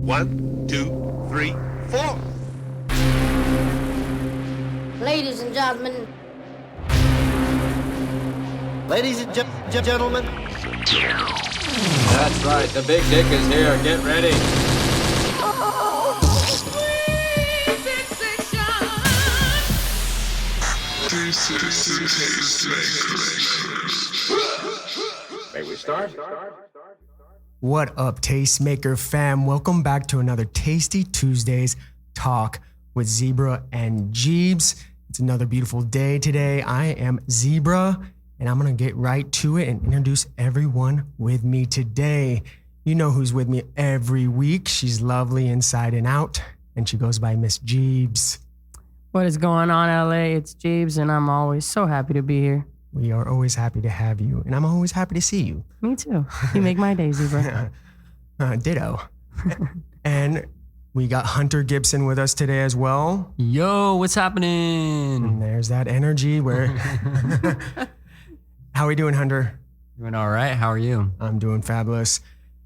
1, 2, 3, 4. Ladies and gentlemen. Ladies and gentlemen. That's right, the big dick is here. Get ready. This is Tastemakers. May we start? What up, Tastemaker fam? Welcome back to another Tasty Tuesdays talk with Zbrah and Geebs. It's another beautiful day today. I am Zbrah, and I'm gonna get right to it and introduce everyone with me today. You know who's with me every week. She's lovely inside and out, and she goes by Miss Geebs. What is going on, LA? It's Geebs, and I'm always so happy to be here. We are always happy to have you, and I'm always happy to see you. Me too. You make my day, Zbrah. Ditto. And we got Hunter Gibson with us today as well. Yo, what's happening? And there's that energy where... How are we doing, Hunter? Doing all right. How are you? I'm doing fabulous.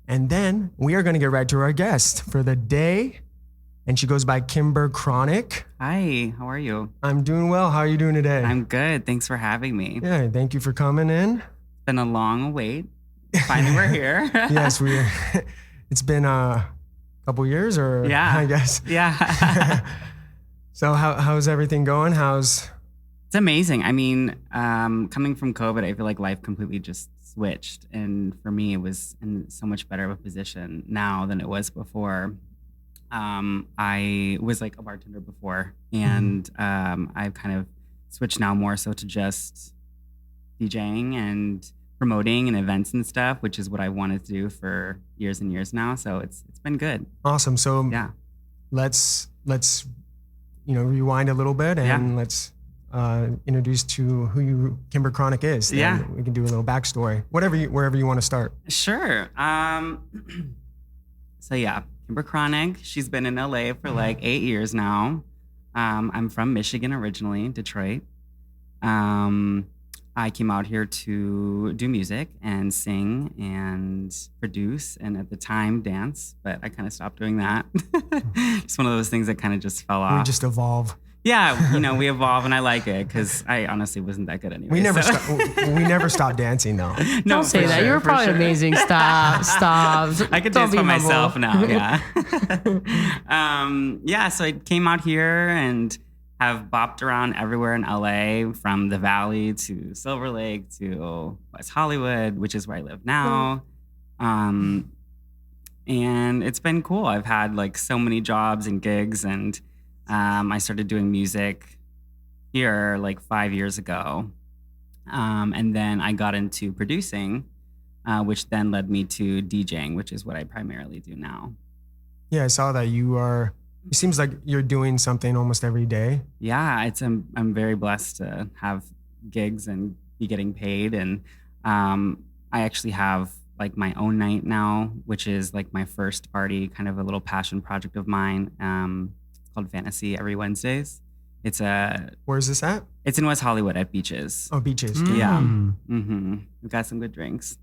And then we are going to get right to our guest for the day. And she goes by Kimber Chronic. Hi, how are you? I'm doing well. How are you doing today? I'm good. Thanks for having me. Yeah, thank you for coming in. It's been a long wait. Finally, we're here. Yes, it's been a couple years, or yeah, I guess. Yeah. So how's everything going? It's amazing. I mean, coming from COVID, I feel like life completely just switched. And for me, it was in so much better of a position now than it was before. I was like a bartender before, and I've kind of switched now more so to just DJing and promoting and events and stuff, which is what I wanted to do for years and years now. So it's been good. Awesome. So yeah, let's rewind a little bit and let's introduce to who Kimber Chronic is. Then yeah, we can do a little backstory, wherever you want to start. Sure. So yeah. Kimber Chronic. She's been in LA for like 8 years now. I'm from Michigan originally, Detroit. I came out here to do music and sing and produce, and at the time dance, but I kind of stopped doing that. It's one of those things that kind of just fell off. We just evolve. Yeah, we evolve, and I like it because I honestly wasn't that good anyway. We never stopped dancing though. No, don't say that. Sure, you were probably amazing. Stop. I could dance by myself now. Yeah. So I came out here and have bopped around everywhere in LA, from the Valley to Silver Lake to West Hollywood, which is where I live now. And it's been cool. I've had like so many jobs and gigs, and I started doing music here like 5 years ago. And then I got into producing, which then led me to DJing, which is what I primarily do now. Yeah, I saw that it seems like you're doing something almost every day. Yeah, I'm very blessed to have gigs and be getting paid. And I actually have like my own night now, which is like my first party, kind of a little passion project of mine. Called Fantasy every Wednesdays. Where's this at? It's in West Hollywood at Beaches. Oh, Beaches. Yeah. Mm-hmm. We've got some good drinks.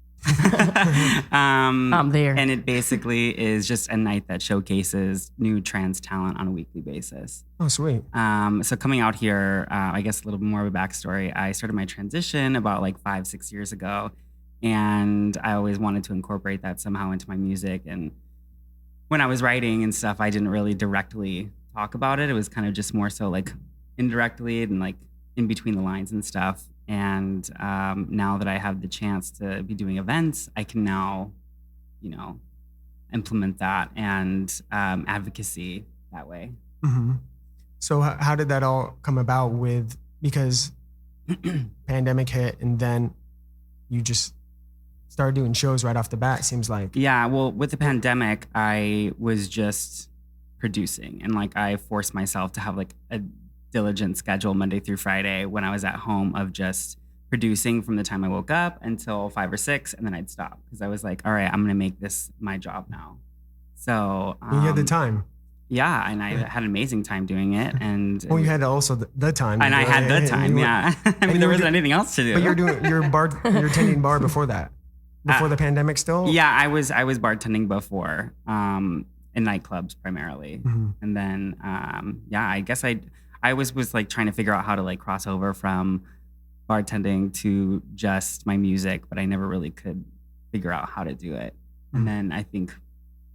I'm there. And it basically is just a night that showcases new trans talent on a weekly basis. Oh, sweet. So coming out here, I guess a little bit more of a backstory. I started my transition about like 5-6 years ago, and I always wanted to incorporate that somehow into my music. And when I was writing and stuff, I didn't really directly talk about it. It was kind of just more so like indirectly and like in between the lines and stuff. And now that I have the chance to be doing events, I can now, implement that and advocacy that way. Mm-hmm. So how did that all come about because pandemic hit and then you just started doing shows right off the bat, seems like. Yeah, well, with the pandemic, I was just producing, and like I forced myself to have like a diligent schedule Monday through Friday when I was at home of just producing from the time I woke up until 5 or 6, and then I'd stop because I was like, all right, I'm gonna make this my job now. So you had the time. Yeah, and I had an amazing time doing it. And well, you had also the time. And I had the time, yeah. I mean, there wasn't anything else to do. But you're tending bar before that, before the pandemic still? Yeah, I was bartending before. in nightclubs primarily. Mhm. And then, I guess I was like trying to figure out how to like cross over from bartending to just my music, but I never really could figure out how to do it. And then I think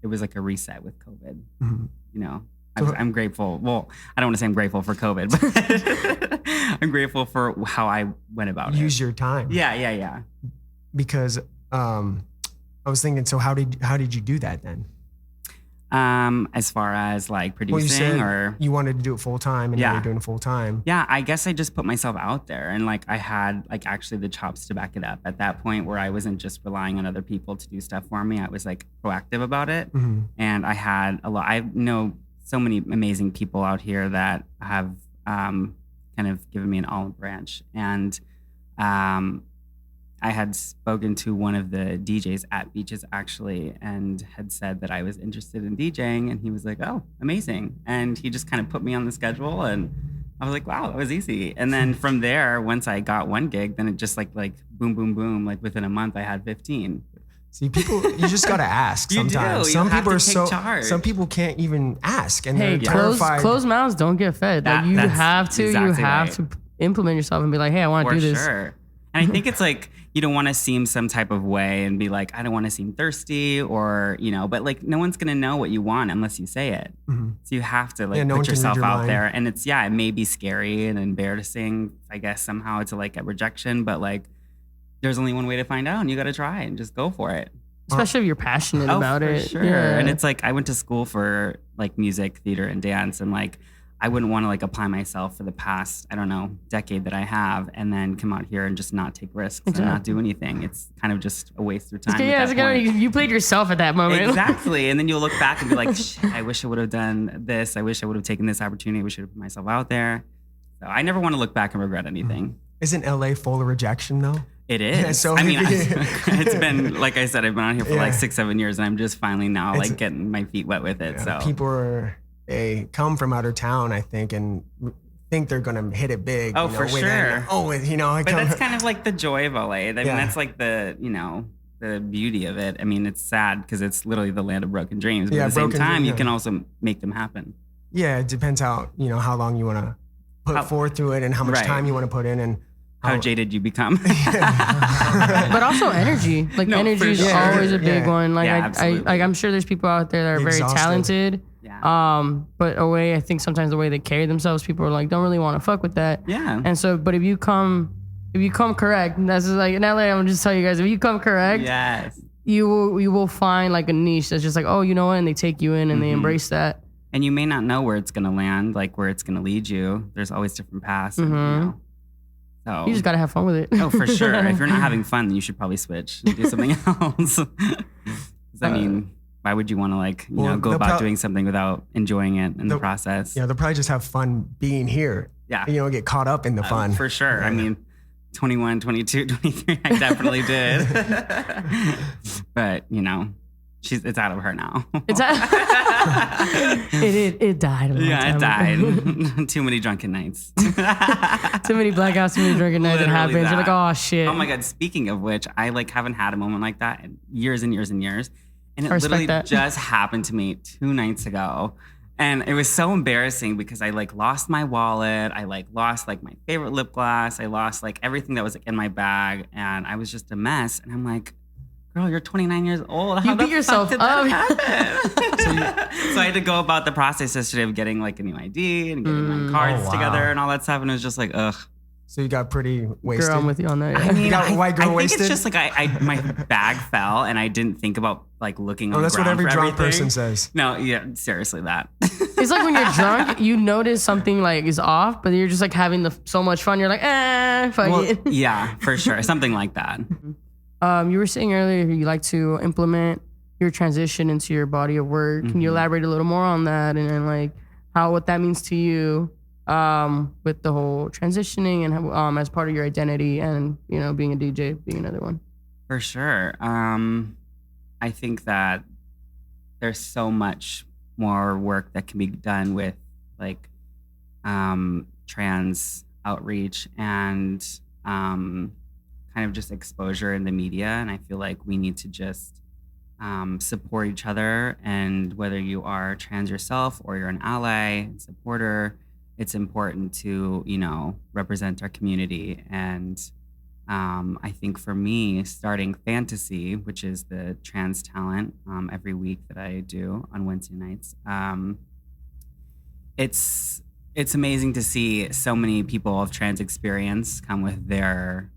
it was like a reset with COVID. Mhm. You know, So- I'm grateful. Well, I don't want to say I'm grateful for COVID, but I'm grateful for how I went about Use it. your time. Yeah. Because I was thinking, so how did you do that then? As far as like Well, you producing said or you wanted to do it full time, and now Yeah. you're doing it full time. yeah, I guess I just put myself out there, and like I had like actually the chops to back it up at that point where I wasn't just relying on other people to do stuff for me. I was like proactive about it, Mhm. and I had a lot. I know so many amazing people out here that have kind of given me an olive branch, and I had spoken to one of the DJs at Beaches actually, and had said that I was interested in DJing, and he was like, "Oh, amazing!" And he just kind of put me on the schedule, and I was like, "Wow, that was easy." And then from there, once I got one gig, then it just like boom, boom, boom. Like within a month, I had 15. See, people, you just gotta ask You do. sometimes. You Some have people to are take so. charge. Some people can't even ask, and Hey, they're terrified. closed mouths don't get fed. Like you That's have to, exactly right. to implement yourself and be like, hey, I want to For do this. sure. And I think it's like you don't want to seem some type of way and be like, I don't want to seem thirsty or, you know, but like no one's going to know what you want unless you say it. Mhm. So you have to like Yeah, no one put can read yourself your out mind. there. And it's, it may be scary and embarrassing, I guess, somehow to like a rejection, but like there's only one way to find out and you got to try and just go for it. Especially if you're passionate about for it. Sure. Yeah. And it's like I went to school for like music, theater, and dance, and like I wouldn't want to like apply myself for the past, I don't know, decade that I have, and then come out here and just not take risks and not do anything. It's kind of just a waste of time. yeah, at it's that like, point. you played yourself at that moment. Exactly. And then you'll look back and be like, shit, I wish I would have done this. I wish I would have taken this opportunity. I wish I would have put myself out there. So I never want to look back and regret anything. Isn't LA full of rejection though? It is. Yeah, so I mean, maybe- it's been, like I said, I've been on here for like 6-7 years, and I'm just finally now It's- like getting my feet wet with it. Yeah, So people they come from out of town, I think, and think they're gonna hit it big. Oh, you know, for within- sure. I But come. that's kind of like the joy of LA. I mean, Yeah. that's like the, the beauty of it. I mean, it's sad because it's literally the land of broken dreams. But Yeah, at the same broken time, dream, you yeah. can also make them happen. Yeah, it depends how long you want to put forth through it and how much Right. time you want to put in and How jaded you become. But also energy. Like No, energy for is sure. always a big Yeah. one. Like Yeah, I absolutely. like I'm sure there's people out there that are very Exhausted. talented. Yeah. But I think sometimes the way they carry themselves, people are like, don't really want to fuck with that. Yeah. And so, but if you come correct, and that's just like in LA, I'm gonna just tell you guys, if you come correct, Yes. you will find like a niche that's just like, oh, you know what, and they take you in and they Mm-hmm. embrace that. And you may not know where it's going to land, like where it's going to lead you. There's always different paths. And, so You just gotta have fun with it. Oh, for sure. If you're not having fun, then you should probably switch and do something else. 'Cause, I mean, why would you want to like, Well, go they'll about prob- doing something without enjoying it in the process? they'll probably just have fun being here. Yeah. Get caught up in the fun. For sure. I mean, 21, 22, 23, I definitely did. But, it's out of her now. It's it died. A long Yeah, it time ago. died. Too many drunken nights. Too many blackouts, too many drinking nights. It Literally happens. You're like, that. oh shit. Oh my God. Speaking of which, I like haven't had a moment like that in years and years and years. And it I respect literally that. just happened to me 2 nights ago. And it was so embarrassing because I like lost my wallet. I like lost like my favorite lip gloss. I lost like everything that was like in my bag. And I was just a mess. And I'm like, girl, you're 29 years old. How You the beat yourself fuck did up. that happen? So I had to go about the process yesterday of getting like a new ID and getting my cards wow. together and all that stuff. And it was just like, ugh. So you got pretty wasted. Girl, I'm with you on that. I mean, got white girl I think wasted? it's just like my bag fell and I didn't think about like looking on Oh, the that's what ground every for drunk everything. person says. No, yeah, seriously that. It's like when you're drunk, you notice something like is off, but you're just like having so much fun. You're like, fuck Well, it. yeah, for sure. Something like that. You were saying earlier you like to implement your transition into your body of work. Can you elaborate a little more on that and then like what that means to you with the whole transitioning and how, as part of your identity and being a DJ being another one? For sure. I think that there's so much more work that can be done with like trans outreach and kind of just exposure in the media. And I feel like we need to just support each other. And whether you are trans yourself or you're an ally, supporter, it's important to, represent our community. And I think for me, starting Fantasy, which is the trans talent every week that I do on Wednesday nights, it's amazing to see so many people of trans experience come with their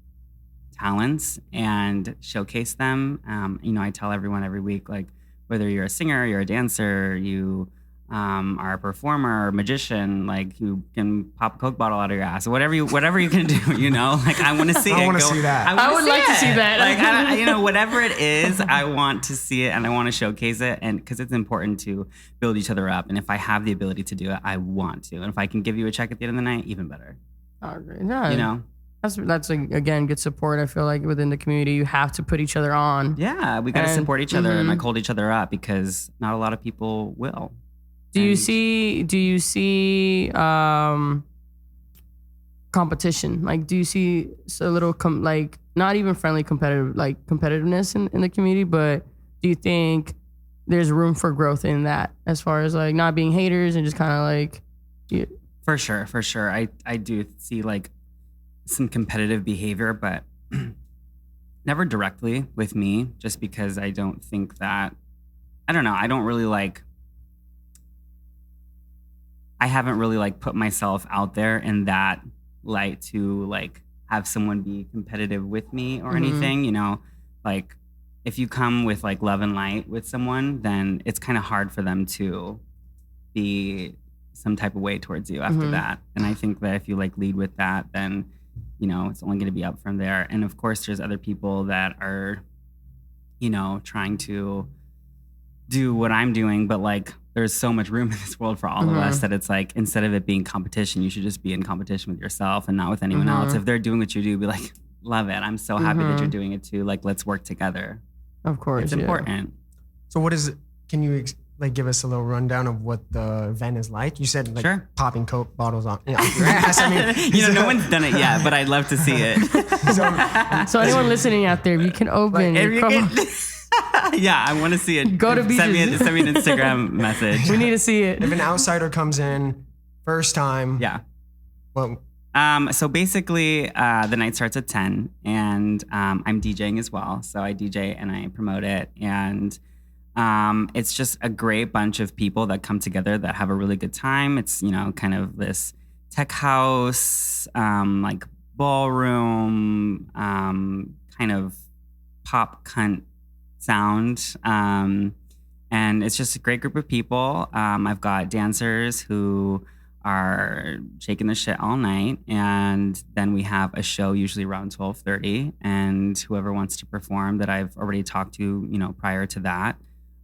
talents and showcase them. I tell everyone every week, like, whether you're a singer, you're a dancer, you are a performer or magician, like, you can pop a Coke bottle out of your ass, or whatever you can do, like, I want to see it. I want to see that. I would like to see that. Like, whatever it is, I want to see it and I want to showcase it. And because it's important to build each other up. And if I have the ability to do it, I want to. And if I can give you a check at the end of the night, even better. Yeah. That's again, good support. I feel like within the community, you have to put each other on. Yeah, we got to support each other and like hold each other up, because not a lot of people will. Do you see competition? Like, do you see a little not even friendly competitiveness in the community, but do you think there's room for growth in that, as far as like not being haters and just kind of like? Yeah. For sure. I do see like some competitive behavior, but never directly with me, just because I don't think that, I don't know, I haven't really like put myself out there in that light to like have someone be competitive with me or anything, like if you come with like love and light with someone, then it's kind of hard for them to be some type of way towards you after that. And I think that if you like lead with that, then it's only going to be up from there. And of course, there's other people that are, trying to do what I'm doing, but like there's so much room in this world for all of us that it's like, instead of it being competition, you should just be in competition with yourself and not with anyone else. If they're doing what you do, be like, love it. I'm so happy that you're doing it too. Like, let's work together. Of course. It's important. So what is it? Can you give us a little rundown of what the event is like? You said like Sure. popping Coke bottles on your ass. I mean, no one's done it yet, but I'd love to see it. So anyone listening out there, you can open. Yeah, I want to see it. Go to send me Beaches. send me an Instagram message. We need to see it. if an outsider comes in first time, Yeah. well, So basically, the night starts at 10, and I'm DJing as well. So I DJ and I promote it, and it's just a great bunch of people that come together that have a really good time. It's kind of this tech house, like ballroom, kind of pop cunt sound, and it's just a great group of people. I've got dancers who are shaking the shit all night, and then we have a show usually around 12:30, and whoever wants to perform that I've already talked to, prior to that,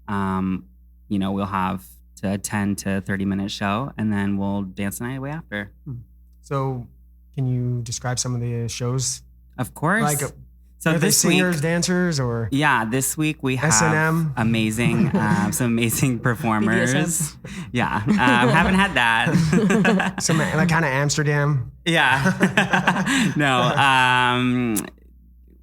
we'll have a 10 to 30-minute show, and then we'll dance the night away after. so can you describe some of the shows? Of course. Like, so are they this singers, week, dancers, or this week we have S&M? amazing, some amazing performers. Yeah, haven't had that. some like kind of Amsterdam? Yeah. No.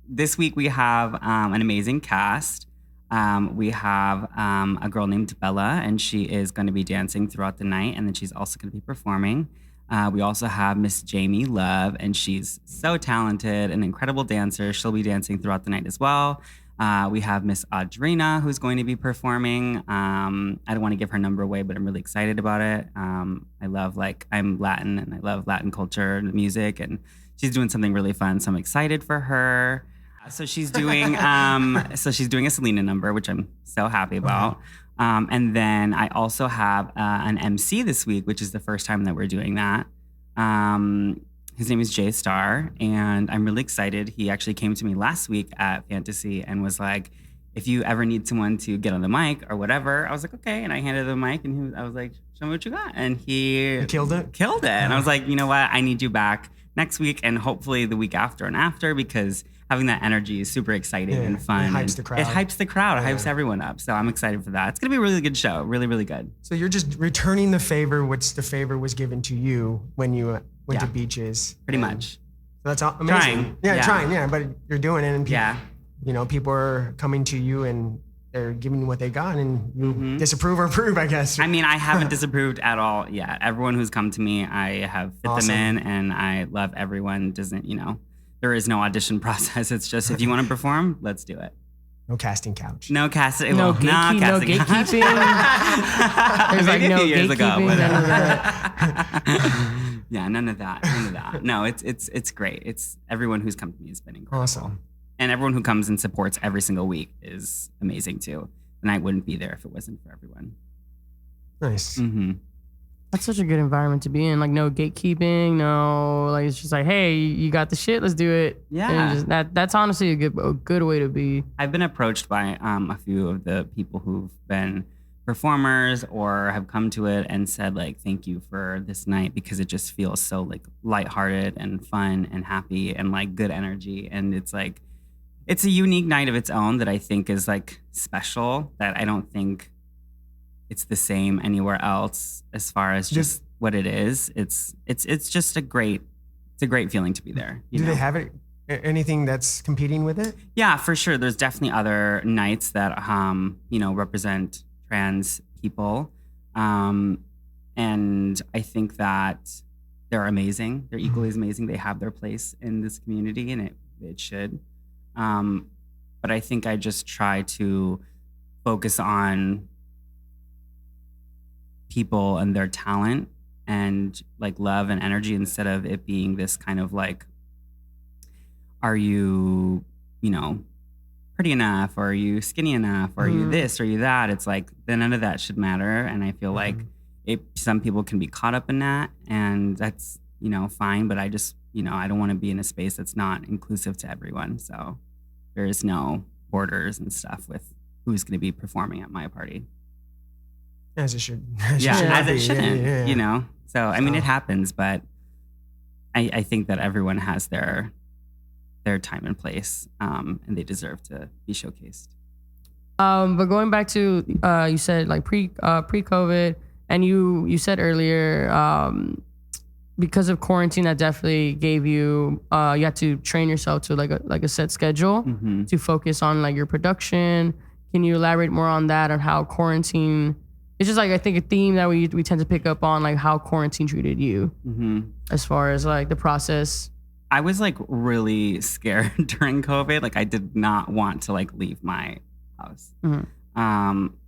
This week we have an amazing cast. We have a girl named Bella, and she is going to be dancing throughout the night, and then she's also going to be performing. We also have Miss Jamie Love, and she's so talented, an incredible dancer. She'll be dancing throughout the night as well. We have Miss Audrina, who's going to be performing. I don't want to give her number away, but I'm really excited about it. I'm Latin, and I love Latin culture and music, and she's doing something really fun, so I'm excited for her. So she's doing a Selena number, which I'm so happy about. And then I also have an MC this week, which is the first time that we're doing that. His name is Jay Star, and I'm really excited. He actually came to me last week at Fantasy and was like, if you ever need someone to get on the mic or whatever. I was like, okay. And I handed him the mic, and I was like, show me what you got. And he killed it? Killed it. And I was like, you know what? I need you back next week and hopefully the week after and after, because having that energy is super exciting and fun. It hypes the crowd. It hypes the crowd. It hypes everyone up. So I'm excited for that. It's going to be a really good show. Really, really good. So you're just returning the favor, which the favor was given to you when you went to Beaches. Pretty much. So that's amazing. Trying. Trying, but you're doing it, and people, Yeah. people are coming to you and they're giving you what they got, and you Mhm. disapprove or approve, I guess. I mean, I haven't disapproved at all yet. Everyone who's come to me, I have fit Awesome. them in, and I love everyone. There is no audition process. It's just if you want to perform, let's do it. No casting couch. No casting. No well, gatekeeping. No casting. gatekeeping. There's like Maybe a no few years ago, gatekeeping. but- None of that. Yeah, none of that. None of that. No, it's great. It's everyone who's come to me has been incredible. Awesome. And everyone who comes and supports every single week is amazing too. And I wouldn't be there if it wasn't for everyone. Nice. Mm-hmm. That's such a good environment to be in. Like no gatekeeping, no like it's just like, hey, you got the shit, let's do it. Yeah. And just, that's honestly a good way to be. I've been approached by a few of the people who've been performers or have come to it and said like, thank you for this night because it just feels so like lighthearted and fun and happy and like good energy. And it's like, it's a unique night of its own that I think is like special that I don't think it's the same anywhere else as far as just what it is. It's just a great feeling to be there. Do they have it? Anything that's competing with it? Yeah, for sure. There's definitely other nights that represent trans people, and I think that they're amazing. They're equally as amazing. They have their place in this community, and it should. But I think I just try to focus on people and their talent and like love and energy instead of it being this kind of like, are you, pretty enough? Or are you skinny enough? Or are you this? Or are you that? It's like, then none of that should matter. And I feel like some people can be caught up in that, and that's, fine. But I just, I don't want to be in a space that's not inclusive to everyone. So there is no borders and stuff with who's going to be performing at my party. As it should. Yeah, as it shouldn't, Yeah. So, I mean, it happens, but I think that everyone has their time and place, and they deserve to be showcased. But going back to you said like pre-COVID, and you said earlier because of quarantine that definitely gave you you had to train yourself to like a set schedule to focus on like your production. Can you elaborate more on that, on how quarantine? It's just like I think a theme that we tend to pick up on, like how quarantine treated you as far as like the process. I was like really scared during COVID. Like I did not want to like leave my house.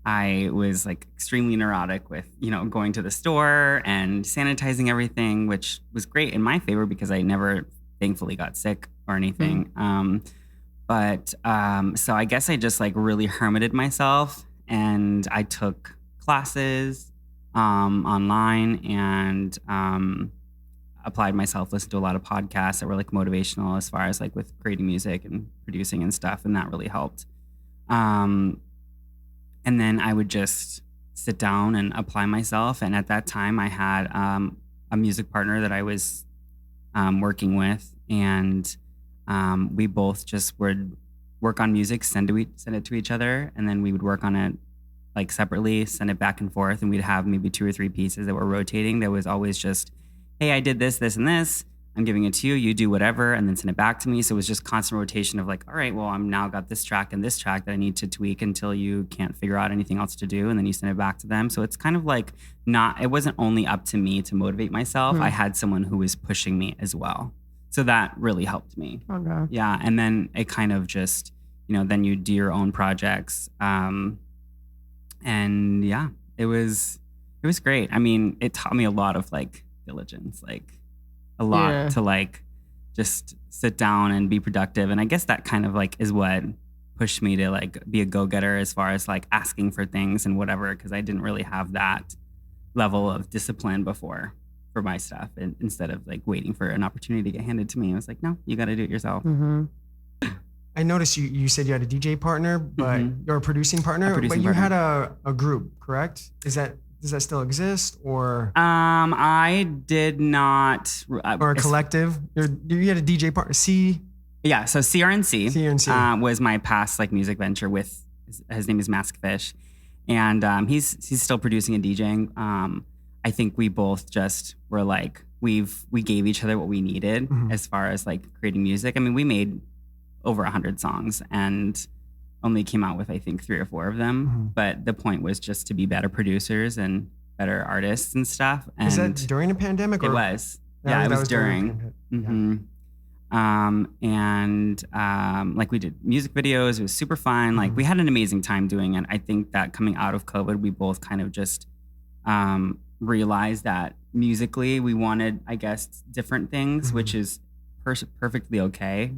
I was like extremely neurotic with, going to the store and sanitizing everything, which was great in my favor because I never thankfully got sick or anything. So I guess I just like really hermited myself, and I took classes online and applied myself, listened to a lot of podcasts that were like motivational as far as like with creating music and producing and stuff, and that really helped. And then I would just sit down and apply myself. And at that time I had a music partner that I was working with, and we both just would work on music, send it to each other, and then we would work on it like separately, send it back and forth, and we'd have maybe 2 or 3 pieces that were rotating. That was always just, hey, I did this, this, and this. I'm giving it to you. You do whatever, and then send it back to me. So it was just constant rotation of like, all right, well, I'm now got this track and this track that I need to tweak until you can't figure out anything else to do, and then you send it back to them. So it's kind of like it wasn't only up to me to motivate myself. I had someone who was pushing me as well. So that really helped me. Okay. Yeah, and then it kind of just, then you do your own projects. And yeah, it was great. I mean, it taught me a lot of like diligence, like a lot to like just sit down and be productive. And I guess that kind of like is what pushed me to like be a go-getter as far as like asking for things and whatever, because I didn't really have that level of discipline before for my stuff. And instead of like waiting for an opportunity to get handed to me, I was like, no, you got to do it yourself. I noticed you said you had a DJ partner, but you're a producing partner. But you had a group, correct? Does that still exist, or? I did not. Or a collective? You had a DJ partner, Yeah, so CRNC. Was my past like music venture with. His name is Maskfish, and he's still producing and DJing. I think we both just were like we gave each other what we needed as far as like creating music. I mean, we made over 100 songs, and only came out with, I think, 3 or 4 of them. Mm-hmm. But the point was just to be better producers and better artists and stuff. And Is that during the pandemic? it Or? was. That Yeah, was- it that was was during the during. pandemic. Like we did music videos. It was super fun. Like we had an amazing time doing it. I think that coming out of COVID, we both kind of just realized that musically we wanted, I guess, different things, which is perfectly okay.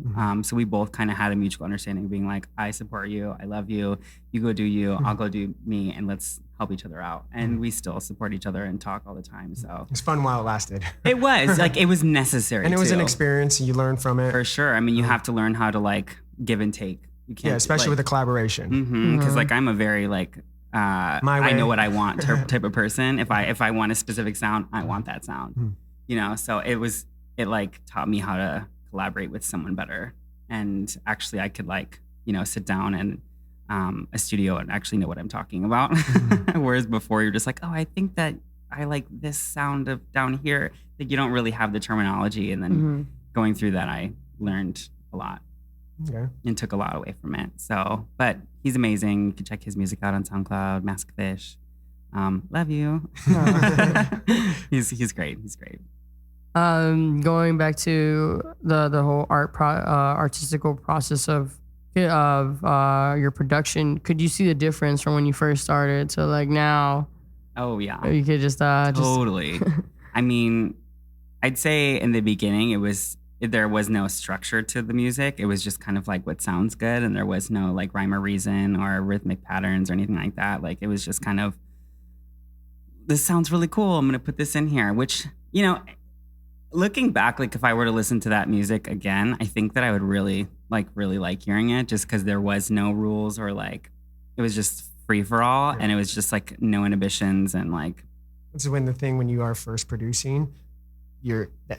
So we both kind of had a mutual understanding of being like, I support you. I love you. You go do you. I'll go do me. And let's help each other out. And we still support each other and talk all the time. So It's fun while it lasted. it was like, it was necessary. And it was an too. experience. You learned from it. For sure. I mean, you have to learn how to like give and take. You can't, Yeah, especially with a collaboration. because like I'm a very like I way. know what I want type of person. If I want a specific sound, I want that sound. You know, so it like taught me how to collaborate with someone better. And actually I could like, you know, sit down and a studio and actually know what I'm talking about. Whereas before you're just like, oh, I think that I like this sound of down here. Like you don't really have the terminology. And then going through that, I learned a lot. Okay. And took a lot away from it. So, but he's amazing. You can check his music out on SoundCloud, Mask Fish. Love you. He's great. He's great. Going back to the whole artistical process of your production, could you see the difference from when you first started to like now? Oh yeah. You could just totally. I mean, I'd say in the beginning there was no structure to the music. It was just kind of like what sounds good, and there was no like rhyme or reason or rhythmic patterns or anything like that. Like it was just kind of, this sounds really cool. I'm gonna put this in here. Which, you know, looking back, like if I were to listen to that music again, I think that I would really like hearing it, just because there was no rules or like it was just free for all, and it was just like no inhibitions and like. This is when you are first producing.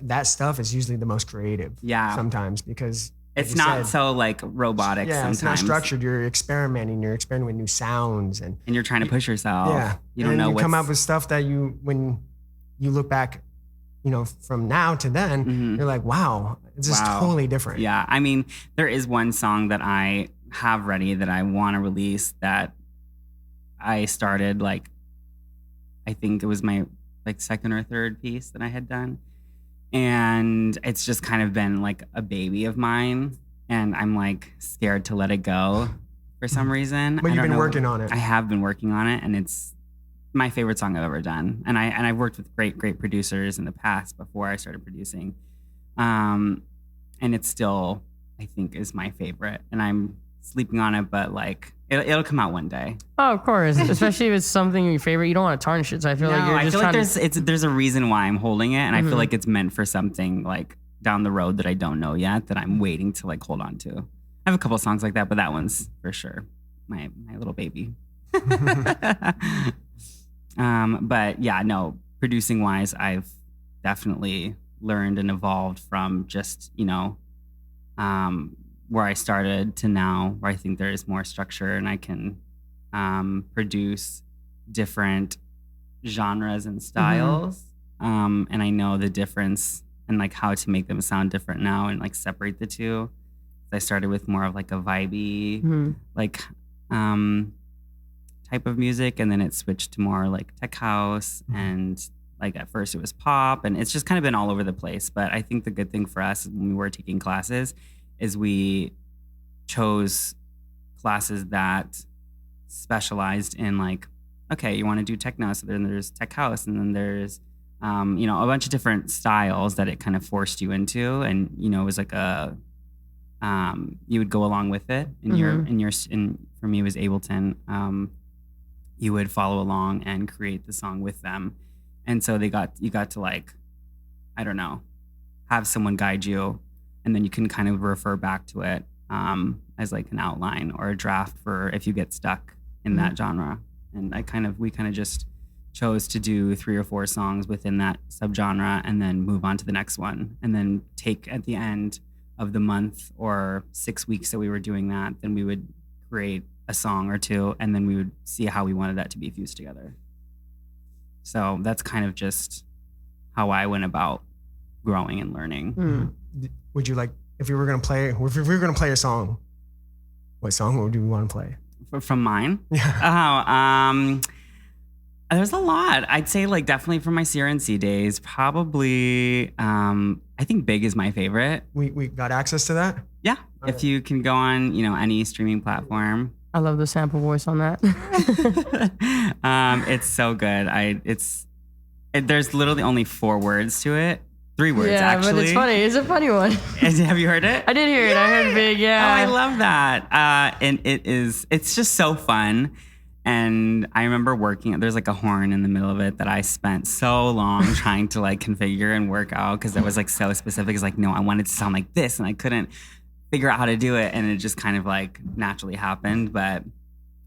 That stuff is usually the most creative. Yeah. Sometimes because it's not so like robotic. Yeah, sometimes. it's not structured. You're experimenting. You're experimenting with new sounds, and you're trying to push yourself. Yeah, you don't know. You come up with stuff that when you look back, you know, from now to then, you're like, wow, it's just totally different. Yeah, I mean, there is one song that I have ready that I want to release that I started like, I think it was my like second or third piece that I had done. And it's just kind of been like a baby of mine. And I'm like scared to let it go for some reason. But you've been working on it. I have been working on it. And it's my favorite song I've ever done. And I've worked with great producers in the past before I started producing. And it's still, I think, is my favorite. And I'm sleeping on it, but like it'll come out one day. Oh, of course. Especially if it's something your favorite, you don't want to tarnish it. So I feel like you're just trying there's a reason why I'm holding it, and I feel like it's meant for something like down the road that I don't know yet, that I'm waiting to like hold on to. I have a couple songs like that, but that one's for sure my little baby. But yeah, no, producing wise, I've definitely learned and evolved from just, you know, where I started to now, where I think there is more structure and I can produce different genres and styles. And I know the difference and like how to make them sound different now and like separate the two. I started with more of like a vibey, like type of music, and then it switched to more like tech house, and like at first it was pop, and it's just kind of been all over the place. But I think the good thing for us when we were taking classes is we chose classes that specialized in like, okay, you want to do techno, so then there's tech house, and then there's you know, a bunch of different styles that it kind of forced you into, and you know, it was like a you would go along with it in for me it was Ableton. You would follow along and create the song with them, and so you got to like, I don't know, have someone guide you, and then you can kind of refer back to it as like an outline or a draft for if you get stuck in that genre. And we kind of just chose to do 3 or 4 songs within that subgenre, and then move on to the next one, and then take at the end of the month or 6 weeks that we were doing that, then we would create a song or two, and then we would see how we wanted that to be fused together. So that's kind of just how I went about growing and learning. Would you like, if we were gonna play a song, What song do you want to play? From mine? Yeah. There's a lot. I'd say like definitely from my CRNC days, probably, I think Big is my favorite. We got access to that? Yeah. If you can go on, any streaming platform. I love the sample voice on that. It's so good. There's literally only 4 words to it. 3 words, actually. But it's funny. It's a funny one. Have you heard it? I did hear it. I heard Big, yeah. Oh, I love that. And it's just so fun. And I remember there's like a horn in the middle of it that I spent so long trying to like configure and work out because it was like so specific. It's like, no, I wanted to sound like this and I couldn't figure out how to do it. And it just kind of like naturally happened. But,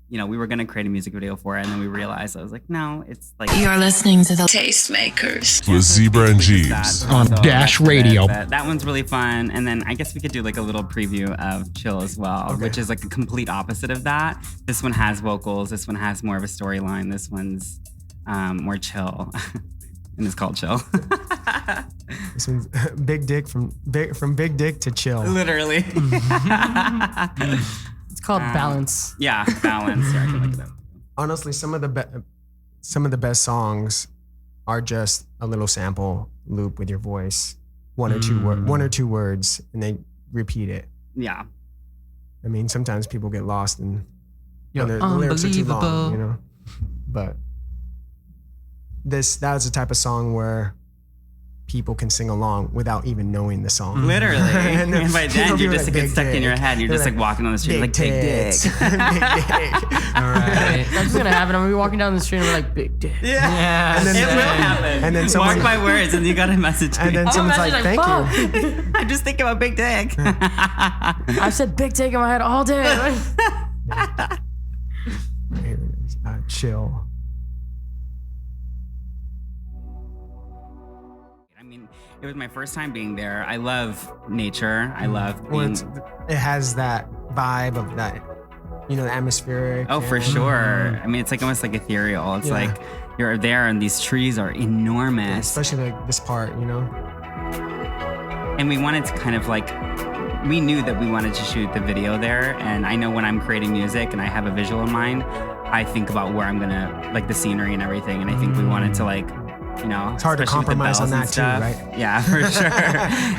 we were going to create a music video for it. And then we realized, I was like, no, it's like. You're listening to the Tastemakers with Zbrah and Geebs on Dash Radio. That one's really fun. And then I guess we could do like a little preview of Chill as well, which is like a complete opposite of that. This one has vocals. This one has more of a storyline. This one's more chill. And it's called Chill. This one's Big Dick from Big Dick to Chill. Literally. It's called Balance. Yeah, Balance. Yeah, I can look it up. Honestly, some of the best songs are just a little sample loop with your voice, one or two words, and they repeat it. Yeah. I mean, sometimes people get lost in the lyrics are too long, But that was the type of song where people can sing along without even knowing the song. Literally. And by then you're just like, get stuck in your head. You're just like walking on the street like big dick. Big dick. All right. That's what's gonna happen. I'm gonna be walking down the street and we're like, Big Dick. Yeah. And then, it will happen. And then someone, mark my words, and you got to message me. And then someone's like, thank you. I'm just thinking about big dick. I said Big Dick in my head all day. Here it is. Chill. It was my first time being there. I love nature. I love being. It has that vibe of that, the atmospheric. Oh, for sure. I mean, it's like almost like ethereal. It's like you're there and these trees are enormous. Especially like this part, And we wanted to kind of like, we knew that we wanted to shoot the video there. And I know when I'm creating music and I have a visual in mind, I think about where I'm gonna, like the scenery and everything. And I think we wanted to like, it's hard to compromise on that too, right? Yeah, for sure.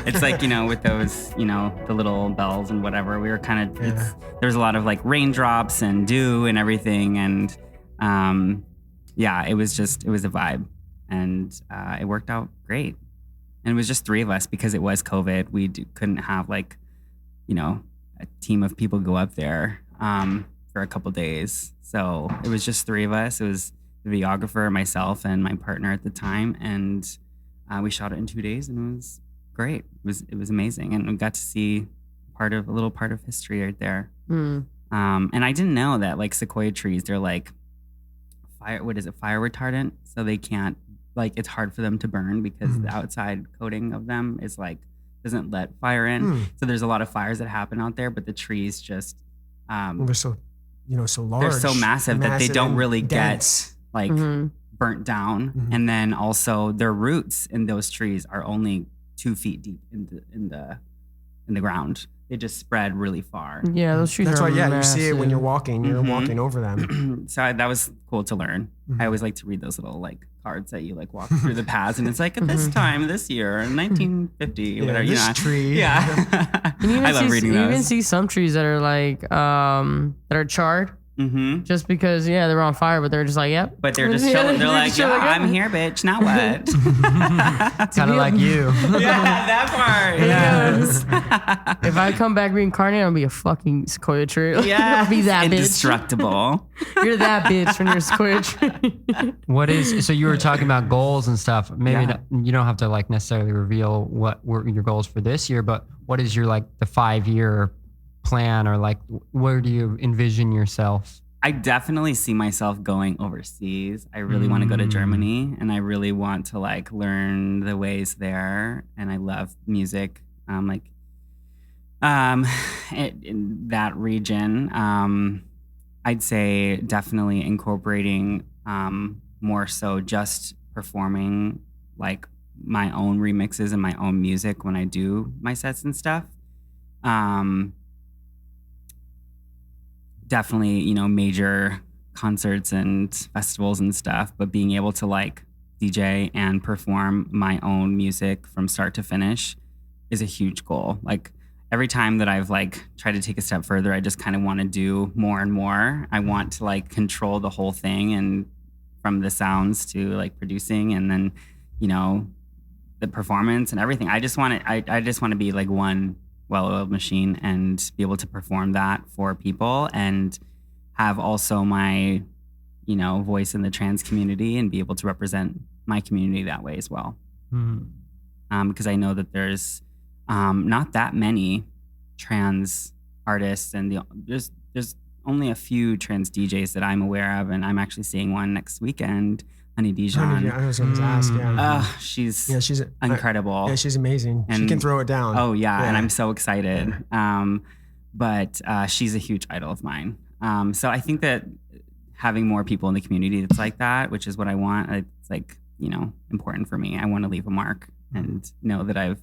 It's like, with those, the little bells and whatever, we were kind of, there's a lot of like raindrops and dew and everything. And it was a vibe. And it worked out great. And it was just 3 of us because it was COVID. We couldn't have like, a team of people go up there for a couple days. So it was just 3 of us. It was the videographer, myself, and my partner at the time, and we shot it in 2 days, and it was great. It was amazing, and we got to see a little part of history right there. And I didn't know that like sequoia trees, they're like fire retardant, so they can't it's hard for them to burn because the outside coating of them is like doesn't let fire in. So there's a lot of fires that happen out there, but the trees just they're so so large, they're so massive that they don't really dense. Get burnt down. And then also their roots in those trees are only 2 feet deep in the ground. They just spread really far. Yeah, those trees That's are why, massive. you see it when you're walking. You're walking over them. So that was cool to learn. I always like to read those little like cards that you like walk through the paths, and it's like at this time, this year, in 1950, whatever. This tree. Yeah. I love reading You those. even see some trees that are like that are charred. Just because, they're on fire, but they're just like, yep. But they're just chilling. They're like, chilling, I'm here, bitch. Now what? Kind of like you. Yeah, that part. Yes. If I come back reincarnated, I'll be a fucking sequoia tree. Yeah. I'll be that bitch. Indestructible. You're that bitch when you're a sequoia tree. So you were talking about goals and stuff. Maybe you don't have to like necessarily reveal what were your goals for this year, but what is your like the 5-year plan, or like where do you envision yourself? I definitely see myself going overseas. I really want to go to Germany, and I really want to like learn the ways there. And I love music, in that region. I'd say definitely incorporating more so just performing like my own remixes and my own music when I do my sets and stuff. definitely, you know, major concerts and festivals and stuff, but being able to like DJ and perform my own music from start to finish is a huge goal. Like every time that I've like tried to take a step further, I just kind of want to do more and more. I want to like control the whole thing, and from the sounds to like producing, and then, you know, the performance and everything. I just want to be like one well-oiled machine and be able to perform that for people, and have also my, you know, voice in the trans community and be able to represent my community that way as well. Because I know that there's not that many trans artists, and there's only a few trans DJs that I'm aware of, and I'm actually seeing one next weekend. Honey Dijon. I was going to ask. Yeah. She's Yeah, incredible. she's amazing. She can throw it down. Oh yeah, and I'm so excited. But she's a huge idol of mine. So I think that having more people in the community that's like that, which is what I want, it's like, you know, important for me. I want to leave a mark and know that I've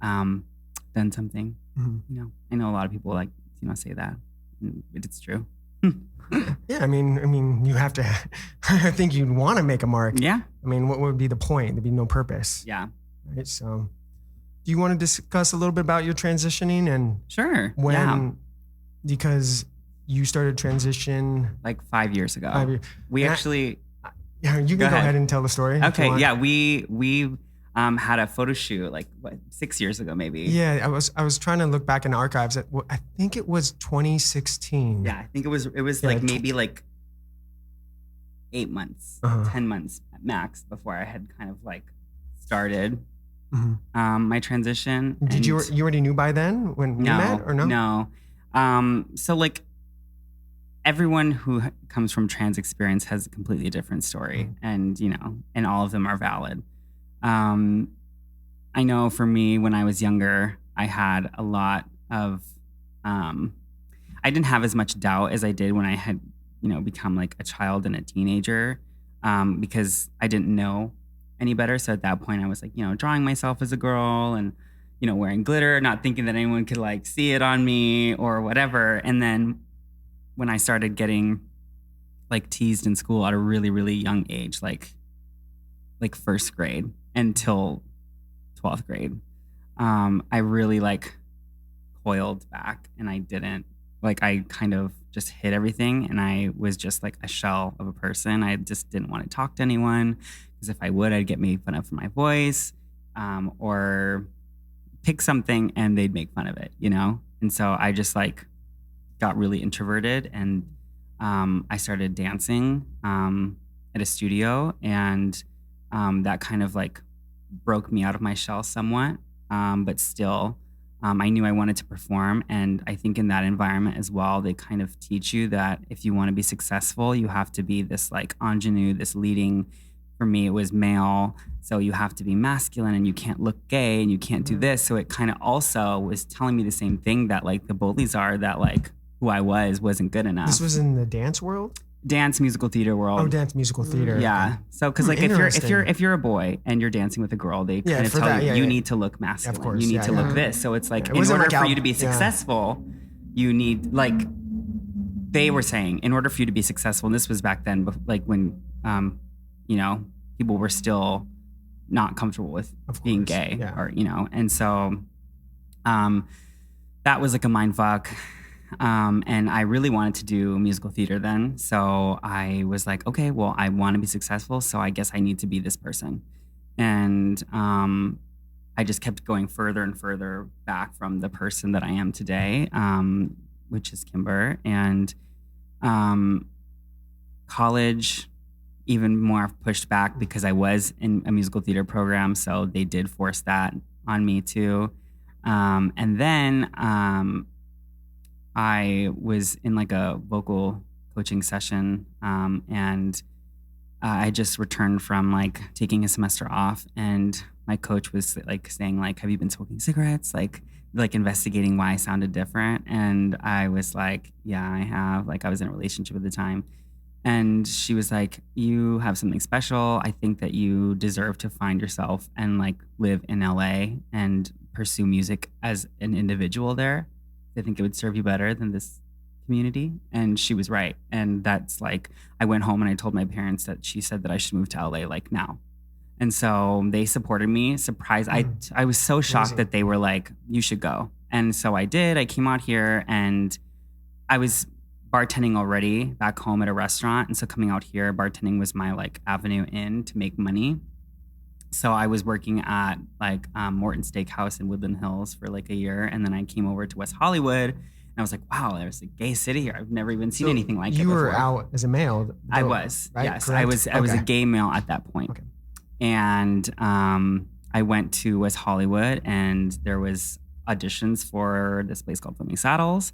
done something. You know, I know a lot of people like, you know, say that, but it's true. Yeah, I mean, you have to. I think you'd want to make a mark. Yeah. I mean, what would be the point? There'd be no purpose. Yeah. Right. So, do you want to discuss a little bit about your transitioning and Sure. when? Because you started transition like 5 years ago. 5 years. We actually. Yeah, you can go ahead and tell the story. Okay. Yeah, we had a photo shoot like 6 years ago, maybe. Yeah, I was trying to look back in the archives. I think it was 2016. Yeah, I think it was like maybe like 8 months, 10 months at max before I had kind of like started my transition. Did you already knew by then when we met or no? No. So like everyone who comes from trans experience has a completely different story, and you know, and all of them are valid. I know for me, when I was younger, I had a lot of, I didn't have as much doubt as I did when I had, you know, become like a child and a teenager, because I didn't know any better. So at that point I was like, you know, drawing myself as a girl and, you know, wearing glitter, not thinking that anyone could like see it on me or whatever. And then when I started getting like teased in school at a really, really young age, like first grade until 12th grade, I really like coiled back, and I didn't like, I kind of just hid everything, and I was just like a shell of a person. I just didn't want to talk to anyone, because if I would, I'd get made fun of for my voice, or pick something and they'd make fun of it, you know? And so I just like got really introverted, and I started dancing at a studio, and that kind of like broke me out of my shell somewhat, but still, I knew I wanted to perform. And I think in that environment as well, they kind of teach you that if you want to be successful, you have to be this like ingenue, this leading. For me, it was male, so you have to be masculine, and you can't look gay, and you can't do this. So it kind of also was telling me the same thing that like the bullies are, that like who I wasn't good enough. This was in the dance world? Dance, musical theater world. Oh, dance, musical theater. Yeah. So, because like if you're a boy and you're dancing with a girl, they kind of tell you you need to look masculine. Of course, you need to look this. So it's like in order for you to be successful, you need like they were saying in order for you to be successful. And this was back then, like when you know, people were still not comfortable with being gay, or you know, and so that was like a mind fuck. And I really wanted to do musical theater then. So I was like, okay, well, I want to be successful, so I guess I need to be this person. And I just kept going further and further back from the person that I am today, which is Kimber. And college, even more pushed back because I was in a musical theater program. So they did force that on me too. And then I was in like a vocal coaching session, and I just returned from like taking a semester off, and my coach was like saying like, have you been smoking cigarettes? Like investigating why I sounded different. And I was like, yeah, I have. Like I was in a relationship at the time. And she was like, you have something special. I think that you deserve to find yourself and like live in LA and pursue music as an individual there. I think it would serve you better than this community. And she was right. And that's like, I went home and I told my parents that she said that I should move to LA like now. And so they supported me. Surprised. I was so shocked Amazing. that they were like, you should go. And so I did. I came out here and I was bartending already back home at a restaurant. And so coming out here, bartending was my like avenue in to make money. So I was working at like Morton Steakhouse in Woodland Hills for like a year. And then I came over to West Hollywood and I was like, wow, there's a gay city here. I've never even seen anything like it You before. were out as a male. I though, was, right? yes. Correct? I was a gay male at that point. Okay. And I went to West Hollywood and there was auditions for this place called Flaming Saddles.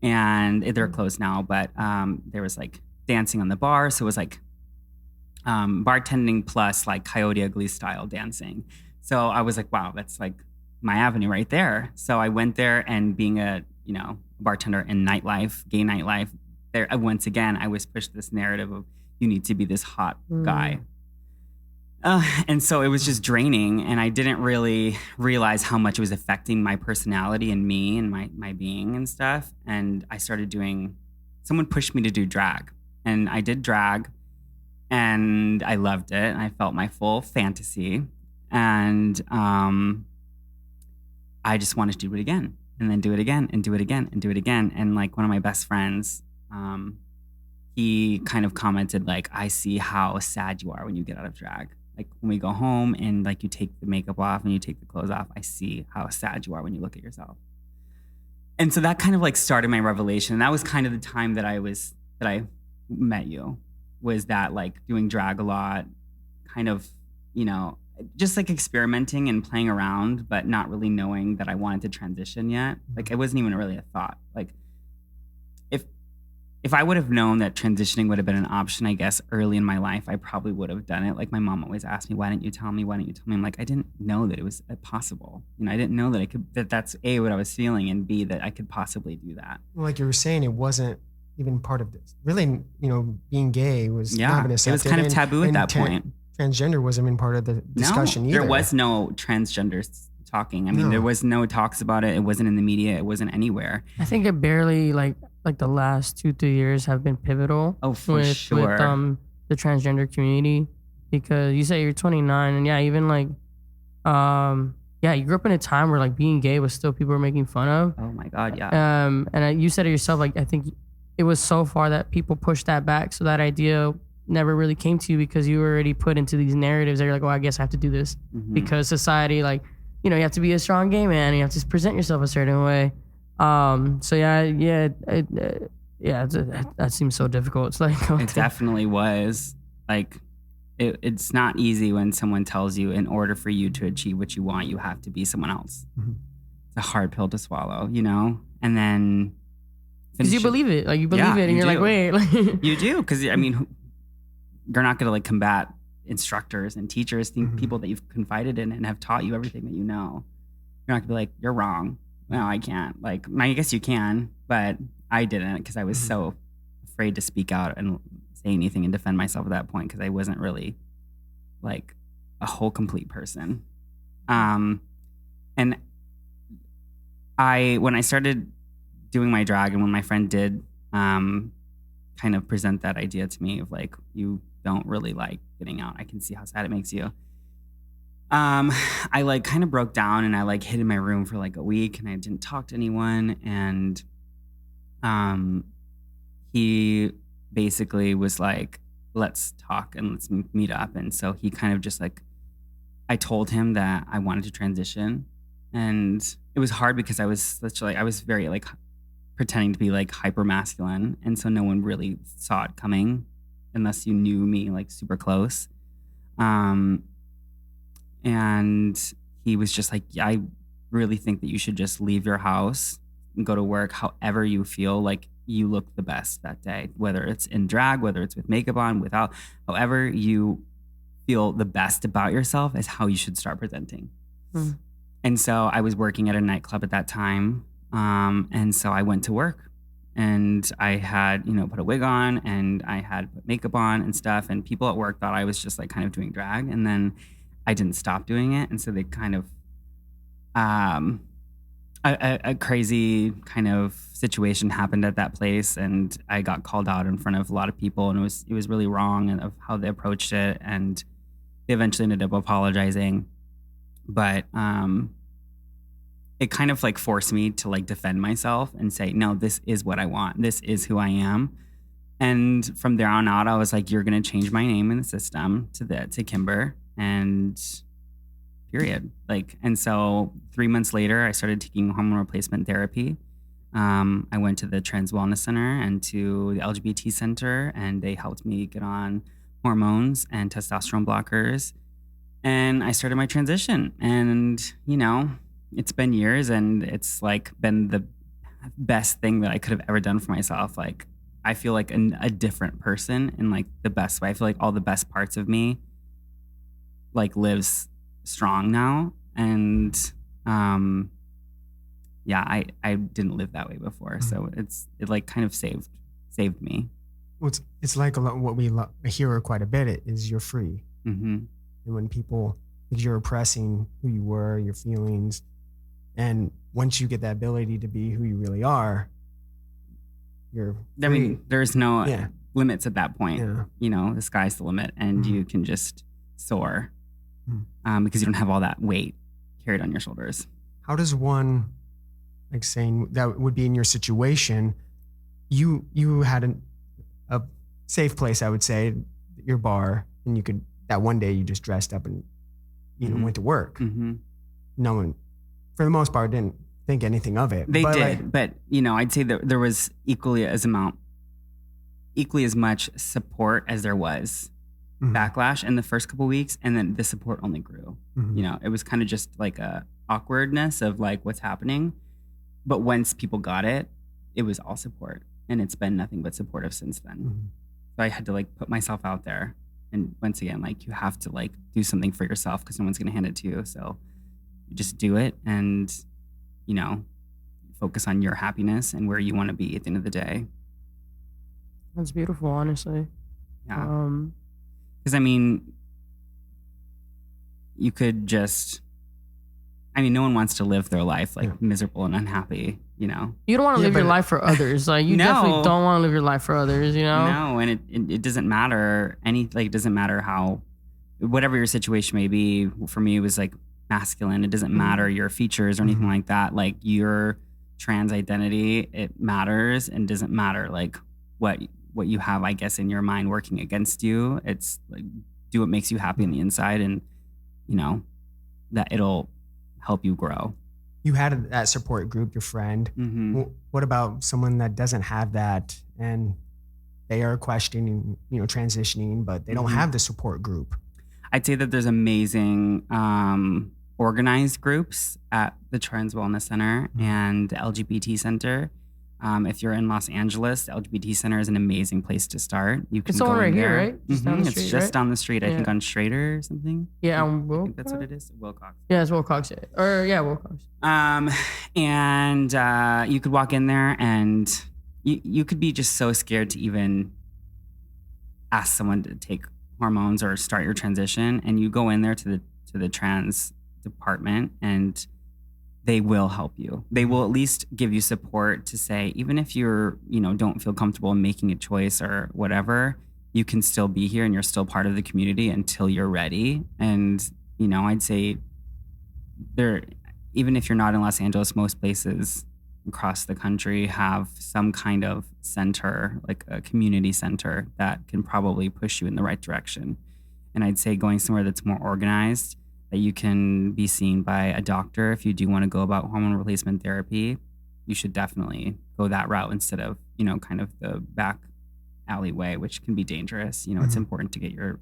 And they're closed now, but there was like dancing on the bar. So it was like bartending plus like Coyote Ugly style dancing. So I was like, wow, that's like my avenue right there. So I went there, and being a, you know, bartender in nightlife, gay nightlife, there once again, I was pushed this narrative of you need to be this hot guy. And so it was just draining, and I didn't really realize how much it was affecting my personality and me and my being and stuff. And I started someone pushed me to do drag, and I did drag, and I loved it. And I felt my full fantasy, and I just wanted to do it again, and then do it again, and do it again, and do it again. And like one of my best friends, he kind of commented like, I see how sad you are when you get out of drag. Like when we go home and like you take the makeup off and you take the clothes off, I see how sad you are when you look at yourself. And so that kind of like started my revelation. And that was kind of the time that I met you, was that like doing drag a lot, kind of, you know, just like experimenting and playing around, but not really knowing that I wanted to transition yet. Like it wasn't even really a thought. Like if I would have known that transitioning would have been an option, I guess, early in my life, I probably would have done it. Like my mom always asked me, why didn't you tell me? Why didn't you tell me? I'm like, I didn't know that it was possible. You know, I didn't know that that's A, what I was feeling, and B, that I could possibly do that. Well, like you were saying, it wasn't even part of this. Really, you know, being gay was not been accepted. It was kind of taboo at that point. Transgender wasn't even part of the discussion either. There was no transgender talking. I mean, there was no talks about it. It wasn't in the media. It wasn't anywhere. I think it barely like the last 2-3 years have been pivotal. Oh, for with, sure. With the transgender community, because you say you're 29, and yeah, even like, you grew up in a time where like being gay was still people were making fun of. Oh my God, yeah. You said it yourself, like I think it was so far that people pushed that back, so that idea never really came to you because you were already put into these narratives that you're like, oh, I guess I have to do this because society, like, you know, you have to be a strong gay man, and you have to present yourself a certain way. That seems so difficult. It's like it definitely was. Like it's not easy when someone tells you in order for you to achieve what you want, you have to be someone else. It's a hard pill to swallow, you know. And then because you believe it, like you believe it, and you're like, wait, like you do, because I mean, you're not going to like combat instructors and teachers, people that you've confided in and have taught you everything that you know. You're not gonna be like, you're wrong. No, I can't. Like, I guess you can, but I didn't, because I was so afraid to speak out and say anything and defend myself at that point, because I wasn't really like a whole complete person. And when I started doing my drag, and when my friend did kind of present that idea to me of like, you don't really like getting out, I can see how sad it makes you. I like kind of broke down, and I like hid in my room for like a week, and I didn't talk to anyone. And he basically was like, let's talk and let's meet up. And so he kind of just like, I told him that I wanted to transition, and it was hard because I was very like pretending to be like hyper masculine, and so no one really saw it coming unless you knew me like super close. And he was just like, yeah, I really think that you should just leave your house and go to work however you feel like you look the best that day, whether it's in drag, whether it's with makeup on, without, however you feel the best about yourself is how you should start presenting. And so I was working at a nightclub at that time. And so I went to work, and I had, you know, put a wig on, and I had put makeup on and stuff. And people at work thought I was just like kind of doing drag. And then I didn't stop doing it. And so they kind of, I a crazy kind of situation happened at that place, and I got called out in front of a lot of people, and it was really wrong and of how they approached it, and they eventually ended up apologizing. But it kind of like forced me to like defend myself and say, no, this is what I want. This is who I am. And from there on out, I was like, you're going to change my name in the system to Kimber, and period. Like, and so 3 months later, I started taking hormone replacement therapy. I went to the Trans Wellness Center and to the LGBT Center, and they helped me get on hormones and testosterone blockers. And I started my transition. And, you know, it's been years, and it's like been the best thing that I could have ever done for myself. Like, I feel like a different person in like the best way. I feel like all the best parts of me like lives strong now. And yeah, I didn't live that way before. So it like kind of saved me. Well, it's like a lot, what we hear quite a bit is you're free. Mm-hmm. And when people, because you're oppressing who you were, your feelings, and once you get that ability to be who you really are, you're free. I mean, there's no limits at that point. Yeah. You know, the sky's the limit, and you can just soar because you don't have all that weight carried on your shoulders. How does one, like saying that would be in your situation, you had a safe place, I would say, your bar, and you could, that one day you just dressed up and, you know, went to work. Mm-hmm. No one, for the most part, didn't think anything of it. They but did, like, but you know, I'd say that there was equally as much support as there was backlash in the first couple weeks, and then the support only grew. You know, it was kind of just like a awkwardness of like what's happening, but once people got it, it was all support, and it's been nothing but supportive since then. So I had to like put myself out there, and once again, like you have to like do something for yourself because no one's gonna hand it to you. So you just do it, and you know, focus on your happiness and where you want to be at the end of the day. That's beautiful, honestly. Yeah. Because I mean, you could just, I mean, no one wants to live their life like miserable and unhappy, you know? You don't want to live your life for others. Like you definitely don't want to live your life for others, you know? No, and it doesn't matter it doesn't matter how, whatever your situation may be. For me, it was like masculine. It doesn't matter your features or anything like that. Like your trans identity, it matters, and doesn't matter like what you have, I guess, in your mind working against you. It's like, do what makes you happy on the inside, and you know that it'll help you grow. You had that support group, your friend. What about someone that doesn't have that, and they are questioning, you know, transitioning, but they don't have the support group? I'd say that there's amazing organized groups at the Trans Wellness Center and the LGBT Center. If you're in Los Angeles, the LGBT Center is an amazing place to start. You can It's go all right in here, there. right? Just down the street, It's just right? down the street. I Yeah. think on Schrader or something. Yeah, I on think that's what it is. Wilcox. Yeah, it's Wilcox. Wilcox. And you could walk in there, and you could be just so scared to even ask someone to take hormones or start your transition, and you go in there to the trans department, and they will help you. They will at least give you support to say, even if you're, you know, don't feel comfortable in making a choice or whatever, you can still be here and you're still part of the community until you're ready. And, you know, I'd say even if you're not in Los Angeles, most places across the country have some kind of center, like a community center that can probably push you in the right direction. And I'd say going somewhere that's more organized, that you can be seen by a doctor. If you do want to go about hormone replacement therapy, you should definitely go that route instead of, you know, kind of the back alleyway, which can be dangerous. You know, it's important to get your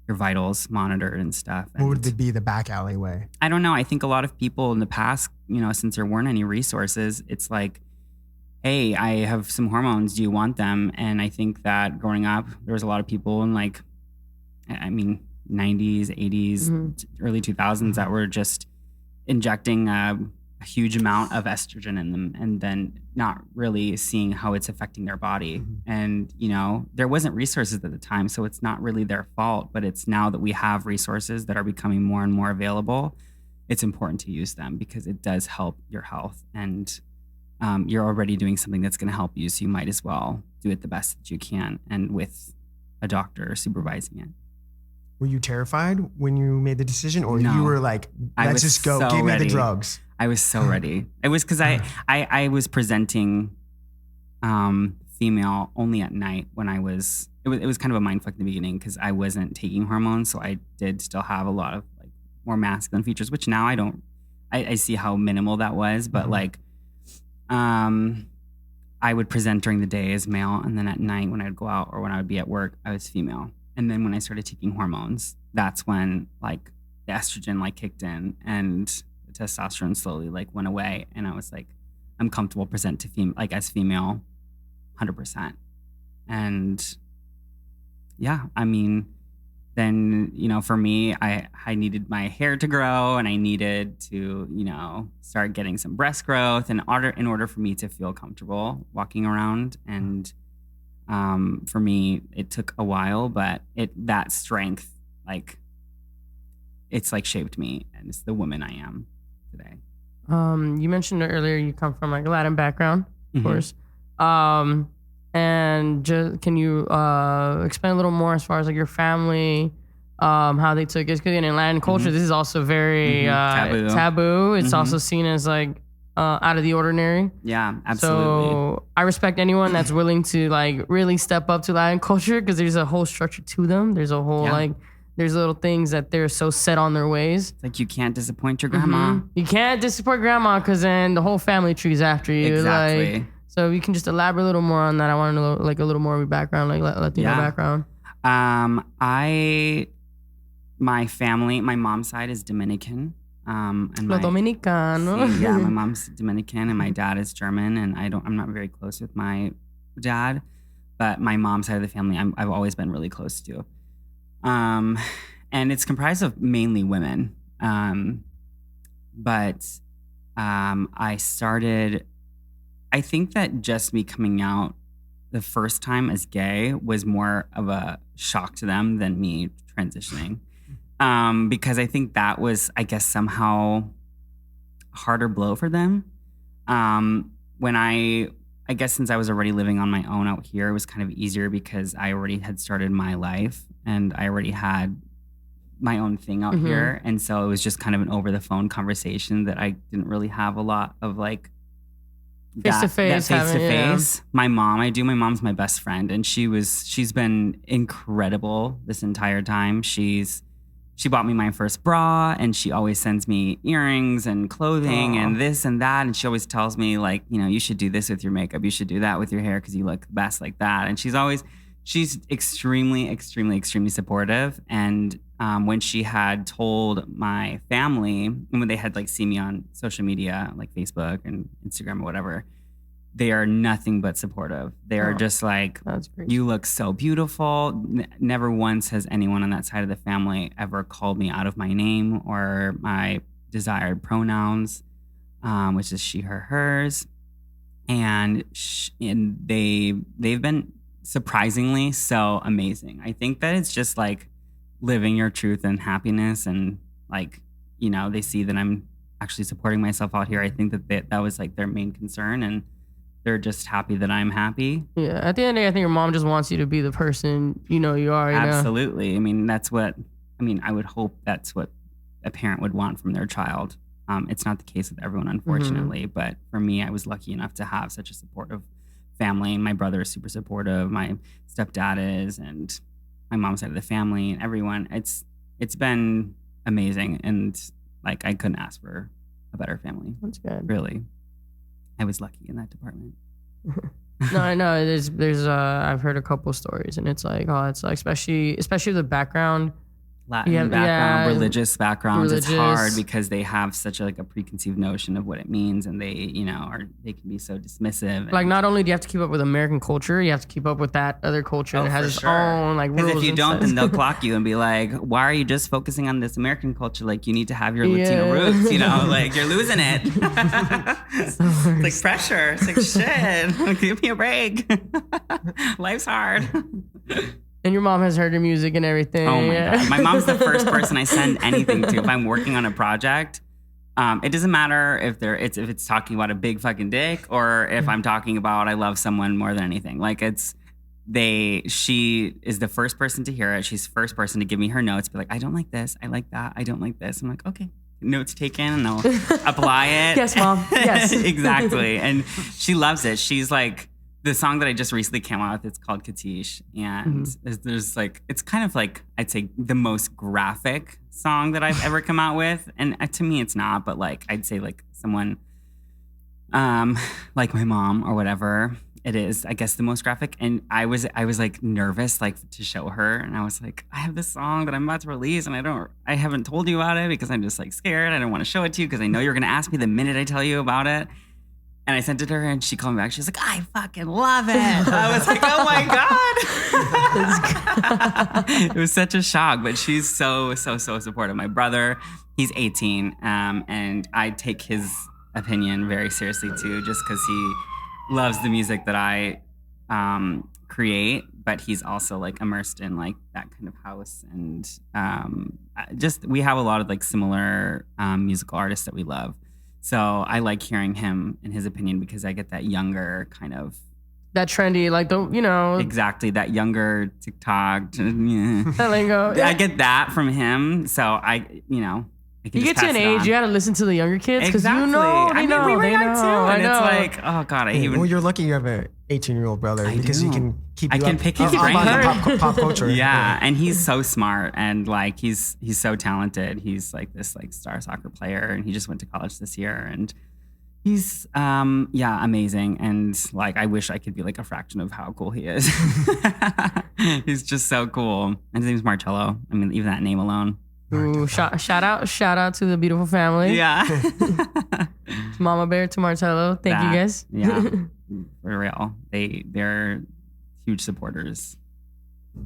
vitals monitored and stuff. What would be the back alleyway? I don't know. I think a lot of people in the past, you know, since there weren't any resources, it's like, hey, I have some hormones. Do you want them? And I think that growing up, there was a lot of people in like, I mean, 90s, 80s, early 2000s that were just injecting a huge amount of estrogen in them and then not really seeing how it's affecting their body. And, you know, there wasn't resources at the time, so it's not really their fault, but it's now that we have resources that are becoming more and more available. it's important to use them because it does help your health, and you're already doing something that's going to help you. So you might as well do it the best that you can, and with a doctor supervising it. Were you terrified when you made the decision, or No. you were like, let's just go, so give me ready. the drugs? I was so ready. It was because I was presenting female only at night when it was kind of a mindfuck in the beginning because I wasn't taking hormones. So I did still have a lot of like more masculine features, which now I see how minimal that was. But like, I would present during the day as male, and then at night when I'd go out or when I would be at work, I was female. And then when I started taking hormones, that's when like the estrogen like kicked in and the testosterone slowly like went away. And I was like, I'm comfortable present to as female 100%. And yeah, I mean, then, for me, I needed my hair to grow, and I needed to, start getting some breast growth in order for me to feel comfortable walking around. And for me, it took a while, but that strength, like, it's like shaped me, and it's the woman I am today. You mentioned earlier you come from like a Latin background, of Mhm. course. And just can you explain a little more as far as like your family, how they took it? Because in Latin culture, this is also very taboo. It's also seen as like out of the ordinary. Yeah, absolutely. So I respect anyone that's willing to like really step up to Latin culture because there's a whole structure to them. There's a whole there's little things that they're so set on their ways. It's like you can't disappoint your grandma. You can't disappoint grandma because then the whole family tree's after you. Exactly. Like, so you can just elaborate a little more on that. I want to know like a little more of your background, like Latino background. My family, my mom's side is Dominican. And Dominicano. Sí, yeah, my mom's Dominican and my dad is German, and I'm not very close with my dad, but my mom's side of the family I've always been really close to. And it's comprised of mainly women. But I think that just me coming out the first time as gay was more of a shock to them than me transitioning. Because I think that was, I guess, somehow a harder blow for them. When I guess since I was already living on my own out here, it was kind of easier because I already had started my life and I already had my own thing out here. And so it was just kind of an over the phone conversation that I didn't really have a lot of like face to face. My mom's my best friend, and she's been incredible this entire time. She bought me my first bra, and she always sends me earrings and clothing and this and that. And she always tells me like, you should do this with your makeup. You should do that with your hair because you look best like that. And she's extremely, extremely, extremely supportive. And when she had told my family, and when they had like seen me on social media, like Facebook and Instagram or whatever, they are nothing but supportive. They are just like, you look so beautiful. Never once has anyone on that side of the family ever called me out of my name or my desired pronouns, which is she, her, hers. And they've been surprisingly so amazing. I think that it's just like living your truth and happiness, and like, they see that I'm actually supporting myself out here. I think that was like their main concern, and they're just happy that I'm happy. Yeah, at the end of the day, I think your mom just wants you to be the person you are. Absolutely. I mean, I would hope that's what a parent would want from their child. It's not the case with everyone, unfortunately, but for me, I was lucky enough to have such a supportive family. My brother is super supportive. My stepdad is, and my mom's side of the family, and everyone. It's been amazing, and like I couldn't ask for a better family. That's good. Really, I was lucky in that department. No, I know. There's I've heard a couple stories, and it's like, especially the background. Latin background, religious backgrounds. It's hard because they have such a preconceived notion of what it means, and they can be so dismissive. Like, not only do you have to keep up with American culture, you have to keep up with that other culture that has its own like rules. Because if you don't, then they'll clock you and be like, "Why are you just focusing on this American culture? Like, you need to have your Latino roots. Like you're losing it." It's like pressure. It's like shit. Give me a break. Life's hard. And your mom has heard your music and everything. Oh my God. My mom's the first person I send anything to. If I'm working on a project, It doesn't matter if it's talking about a big fucking dick or if I'm talking about I love someone more than anything. Like she is the first person to hear it. She's the first person to give me her notes. Be like, I don't like this. I like that. I don't like this. I'm like, okay. Notes taken, and I'll apply it. Yes, Mom. Yes. Exactly. And she loves it. She's like, the song that I just recently came out with, it's called Katish. And there's like, it's kind of like, I'd say the most graphic song that I've ever come out with. And to me, it's not, but like, I'd say like someone, like my mom or whatever, it is, I guess, the most graphic. And I was like nervous, like to show her. And I was like, I have this song that I'm about to release and I haven't told you about it because I'm just like scared. I don't want to show it to you because I know you're going to ask me the minute I tell you about it. And I sent it to her and she called me back. She's like, I fucking love it. I was like, oh my God. It was such a shock, but she's so supportive. My brother, he's 18, and I take his opinion very seriously too, just because he loves the music that I create, but he's also like immersed in like that kind of house. And just, we have a lot of like similar musical artists that we love. So I like hearing him and his opinion because I get that younger kind of that trendy, like exactly that younger TikTok. That lingo. I get that from him. So I you get to an age, you got to listen to the younger kids because exactly. we were young too, and it's like, oh God, well, you're lucky you have an 18-year-old brother because he can keep you pick his brain. Pop culture. Yeah, and he's so smart and like he's so talented. He's like this like star soccer player, and he just went to college this year, and he's amazing. And like I wish I could be like a fraction of how cool he is. He's just so cool. And his name's Marcello. I mean, even that name alone. Ooh, shout out to the beautiful family. Yeah. To Mama Bear, to Marcello. Thank you guys. Yeah. For real. They're huge supporters.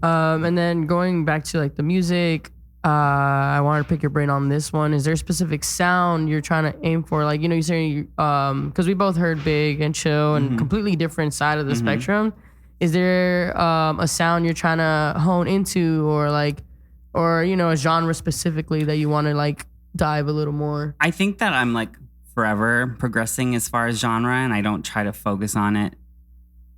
And then going back to like the music, I wanted to pick your brain on this one. Is there a specific sound you're trying to aim for? Like, you say, because we both heard Big and Chill and completely different side of the spectrum. Is there a sound you're trying to hone into or a genre specifically that you want to like dive a little more? I think that I'm like forever progressing as far as genre, and I don't try to focus on it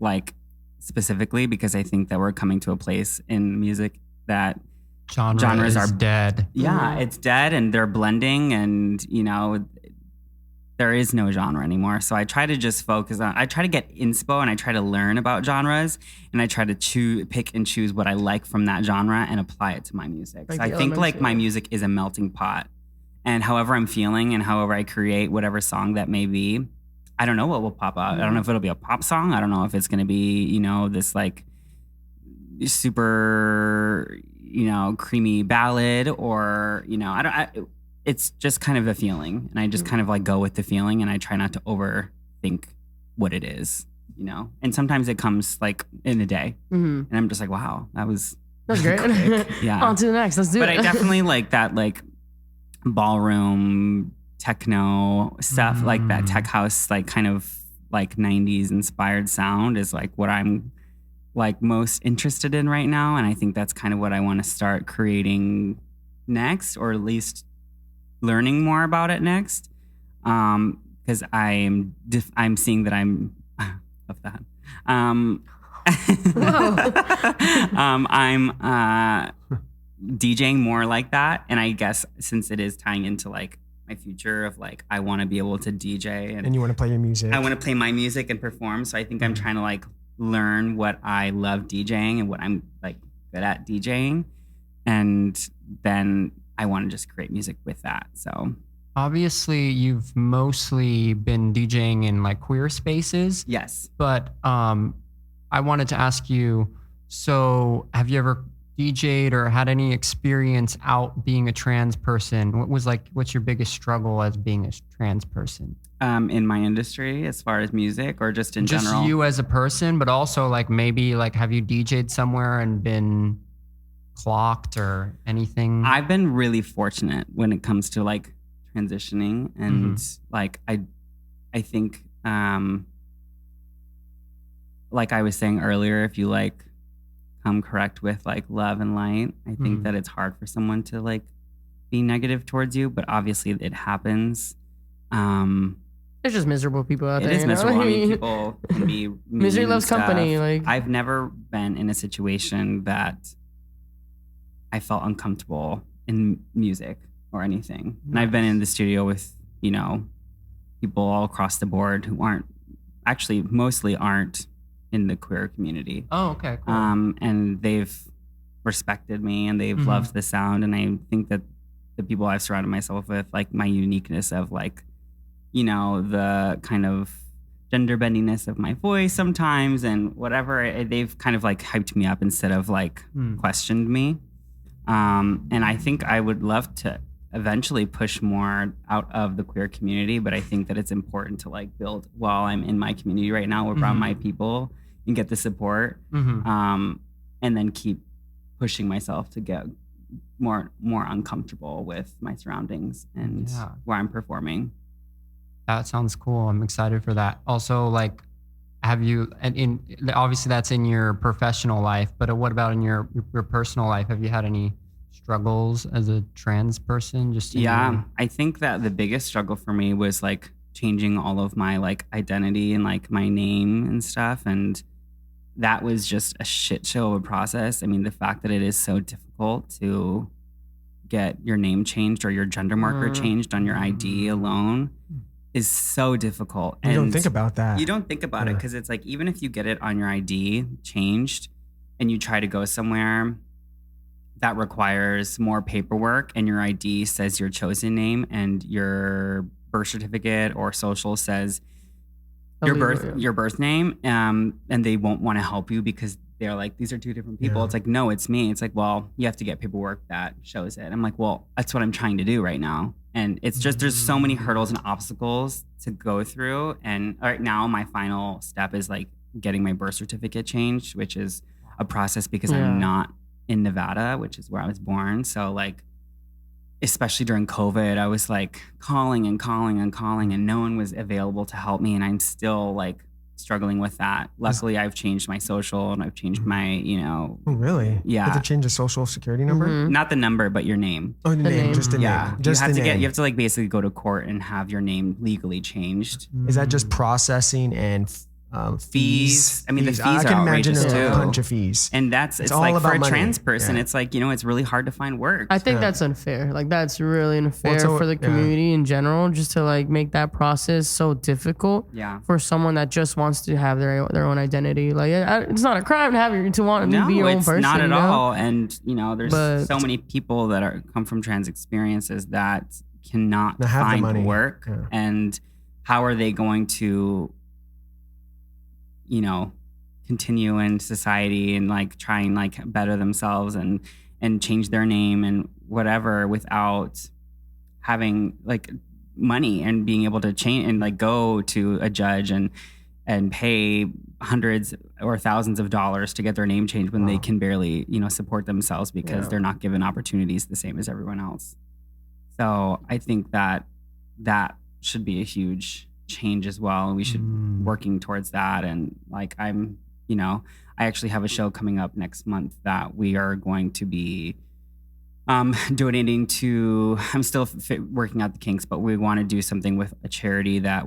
like specifically because I think that we're coming to a place in music that genres are dead. Yeah, it's dead and they're blending, and there is no genre anymore. So I try to just I try to get inspo and I try to learn about genres, and I try to pick and choose what I like from that genre and apply it to my music. So I think like my music is a melting pot, and however I'm feeling and however I create whatever song that may be, I don't know what will pop out. I don't know if it'll be a pop song. I don't know if it's going to be, this like super, creamy ballad or, it's just kind of a feeling, and I just kind of like go with the feeling, and I try not to overthink what it is, and sometimes it comes like in a day, and I'm just like, wow, that's great. Yeah. On to the next. Let's do it. But I definitely like that, like ballroom techno stuff, like that tech house, like kind of like 90s inspired sound is like what I'm like most interested in right now. And I think that's kind of what I want to start creating next, or at least learning more about it next. Because I'm seeing that I'm of that. I'm DJing more like that, and I guess since it is tying into like my future of like I want to be able to DJ and you want to play your music. I want to play my music and perform. So I think I'm trying to like learn what I love DJing and what I'm like good at DJing, and then I want to just create music with that. So obviously you've mostly been DJing in like queer spaces. Yes. But I wanted to ask you, so have you ever DJ'd or had any experience out being a trans person? What's your biggest struggle as being a trans person? In my industry, as far as music, or just in general? Just you as a person, but also like maybe like have you DJ'd somewhere and been clocked or anything? I've been really fortunate when it comes to like transitioning, and like I think like I was saying earlier, if you like come correct with like love and light, I think that it's hard for someone to like be negative towards you, but obviously it happens. There's just miserable people out It there. is you know? miserable. I mean, people can be Misery mean loves and company, stuff. like- I've never been in a situation that I felt uncomfortable in music or anything. And I've been in the studio with, you know, people all across the board who mostly aren't in the queer community. Oh, okay, cool. And they've respected me and they've loved the sound. And I think that the people I've surrounded myself with, like my uniqueness of like, you know, the kind of gender bendiness of my voice sometimes and whatever, they've kind of like hyped me up instead of like questioned me. And I think I would love to eventually push more out of the queer community, but I think that it's important to like build while I'm in my community right now around my people and get the support, and then keep pushing myself to get more uncomfortable with my surroundings and where I'm performing. That sounds cool. I'm excited for that. Also, like, have you, and obviously that's in your professional life, but what about in your personal life? Have you had any struggles as a trans person? I think that the biggest struggle for me was like changing all of my like identity and like my name and stuff. And that was just a shit show of a process. I mean, the fact that it is so difficult to get your name changed or your gender marker changed on your ID alone is so difficult. You don't think about that. You don't think about it because it's like, even if you get it on your ID changed and you try to go somewhere that requires more paperwork and your ID says your chosen name and your birth certificate or social says your birth name, and they won't want to help you because they're like, these are two different people. It's like, no, it's me. It's like, well, you have to get paperwork that shows it. I'm like, well, that's what I'm trying to do right now. And it's just, there's so many hurdles and obstacles to go through. And right now my final step is like getting my birth certificate changed, which is a process because I'm not in Nevada, which is where I was born. So like, especially during COVID, I was like calling and no one was available to help me. And I'm still like struggling with that. Luckily, I've changed my social and I've changed my, you know. Oh, really? Yeah. You have to change the social security number? Not the number, but your name. Oh, the name. Just the name. Just you have the to name. you have to like basically go to court and have your name legally changed. Is that just processing and fees? I mean, the fees I are can imagine outrageous a too. bunch of fees. And it's all like for about a money. trans person, Yeah. it's like, you know, it's really hard to find work. I think that's unfair. Like that's really unfair Well, for the community in general, just to like make that process so difficult for someone that just wants to have their own identity. Like it's not a crime to have to want to be your own person. No, it's not at you know? all. And you know, there's so many people that come from trans experiences that cannot find work. Yeah. And how are they going to, you know, continue in society and like try and like better themselves and change their name and whatever without having like money and being able to change and like go to a judge and pay hundreds or thousands of dollars to get their name changed when they can barely, you know, support themselves because they're not given opportunities the same as everyone else. So I think that should be a huge change as well. We should be working towards that. And like, I'm, you know, I actually have a show coming up next month that we are going to be donating to. I'm still working out the kinks, but we want to do something with a charity that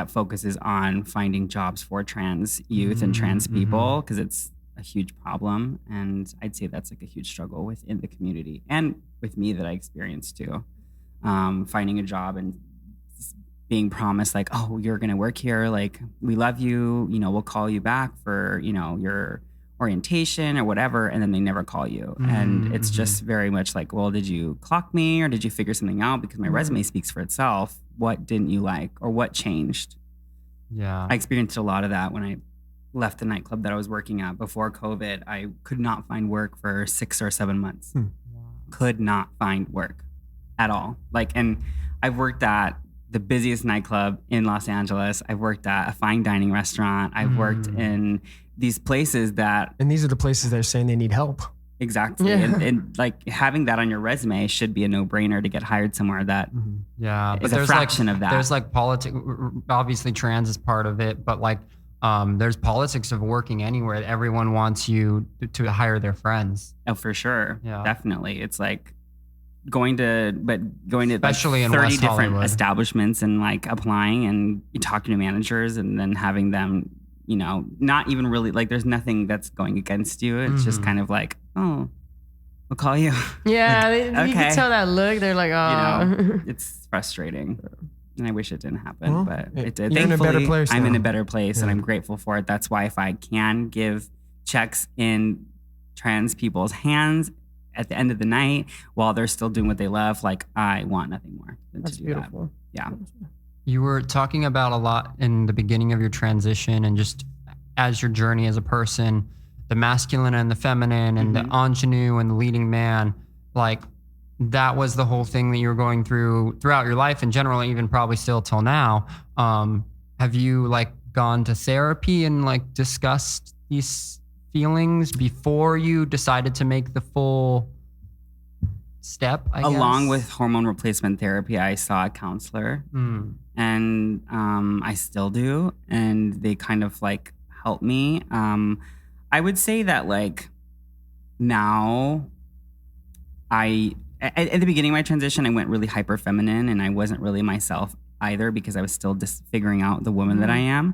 focuses on finding jobs for trans youth and trans people, because it's a huge problem. And I'd say that's like a huge struggle within the community and with me that I experienced too. Finding a job and being promised like, oh, you're going to work here. Like, we love you. You know, we'll call you back for, you know, your orientation or whatever. And then they never call you. And it's just very much like, well, did you clock me or did you figure something out? Because my resume speaks for itself. What didn't you like or what changed? Yeah. I experienced a lot of that when I left the nightclub that I was working at before COVID. I could not find work for 6 or 7 months. Could not find work at all. Like, and I've worked at the busiest nightclub in Los Angeles. I've worked at a fine dining restaurant. I've worked in these places that... And these are the places they're saying they need help. Exactly. Yeah. And like having that on your resume should be a no-brainer to get hired somewhere that is a fraction of that. There's like politics, obviously trans is part of it, but like there's politics of working anywhere. Everyone wants you to hire their friends. Oh, for sure. Yeah. Definitely. It's like, going to Especially in 30 West different Hollywood. establishments and like applying and talking to managers and then having them, not even really like there's nothing that's going against you. It's just kind of like, oh, we'll call you. Yeah, Like, you can tell that look. They're like, oh. It's frustrating. And I wish it didn't happen, Well, but it did. you're in a better Thankfully, place I'm in now. a better place and I'm grateful for it. That's why if I can give checks in trans people's hands at the end of the night while they're still doing what they love, like I want nothing more than That's to do beautiful. that. Yeah. You were talking about a lot in the beginning of your transition and just as your journey as a person, the masculine and the feminine and the ingenue and the leading man, like that was the whole thing that you were going through throughout your life in general, even probably still till now. Have you like gone to therapy and like discussed these feelings before you decided to make the full step, I guess? Along with hormone replacement therapy, I saw a counselor and I still do. And they kind of like help me. I would say that like now at the beginning of my transition, I went really hyper feminine and I wasn't really myself either because I was still just figuring out the woman that I am.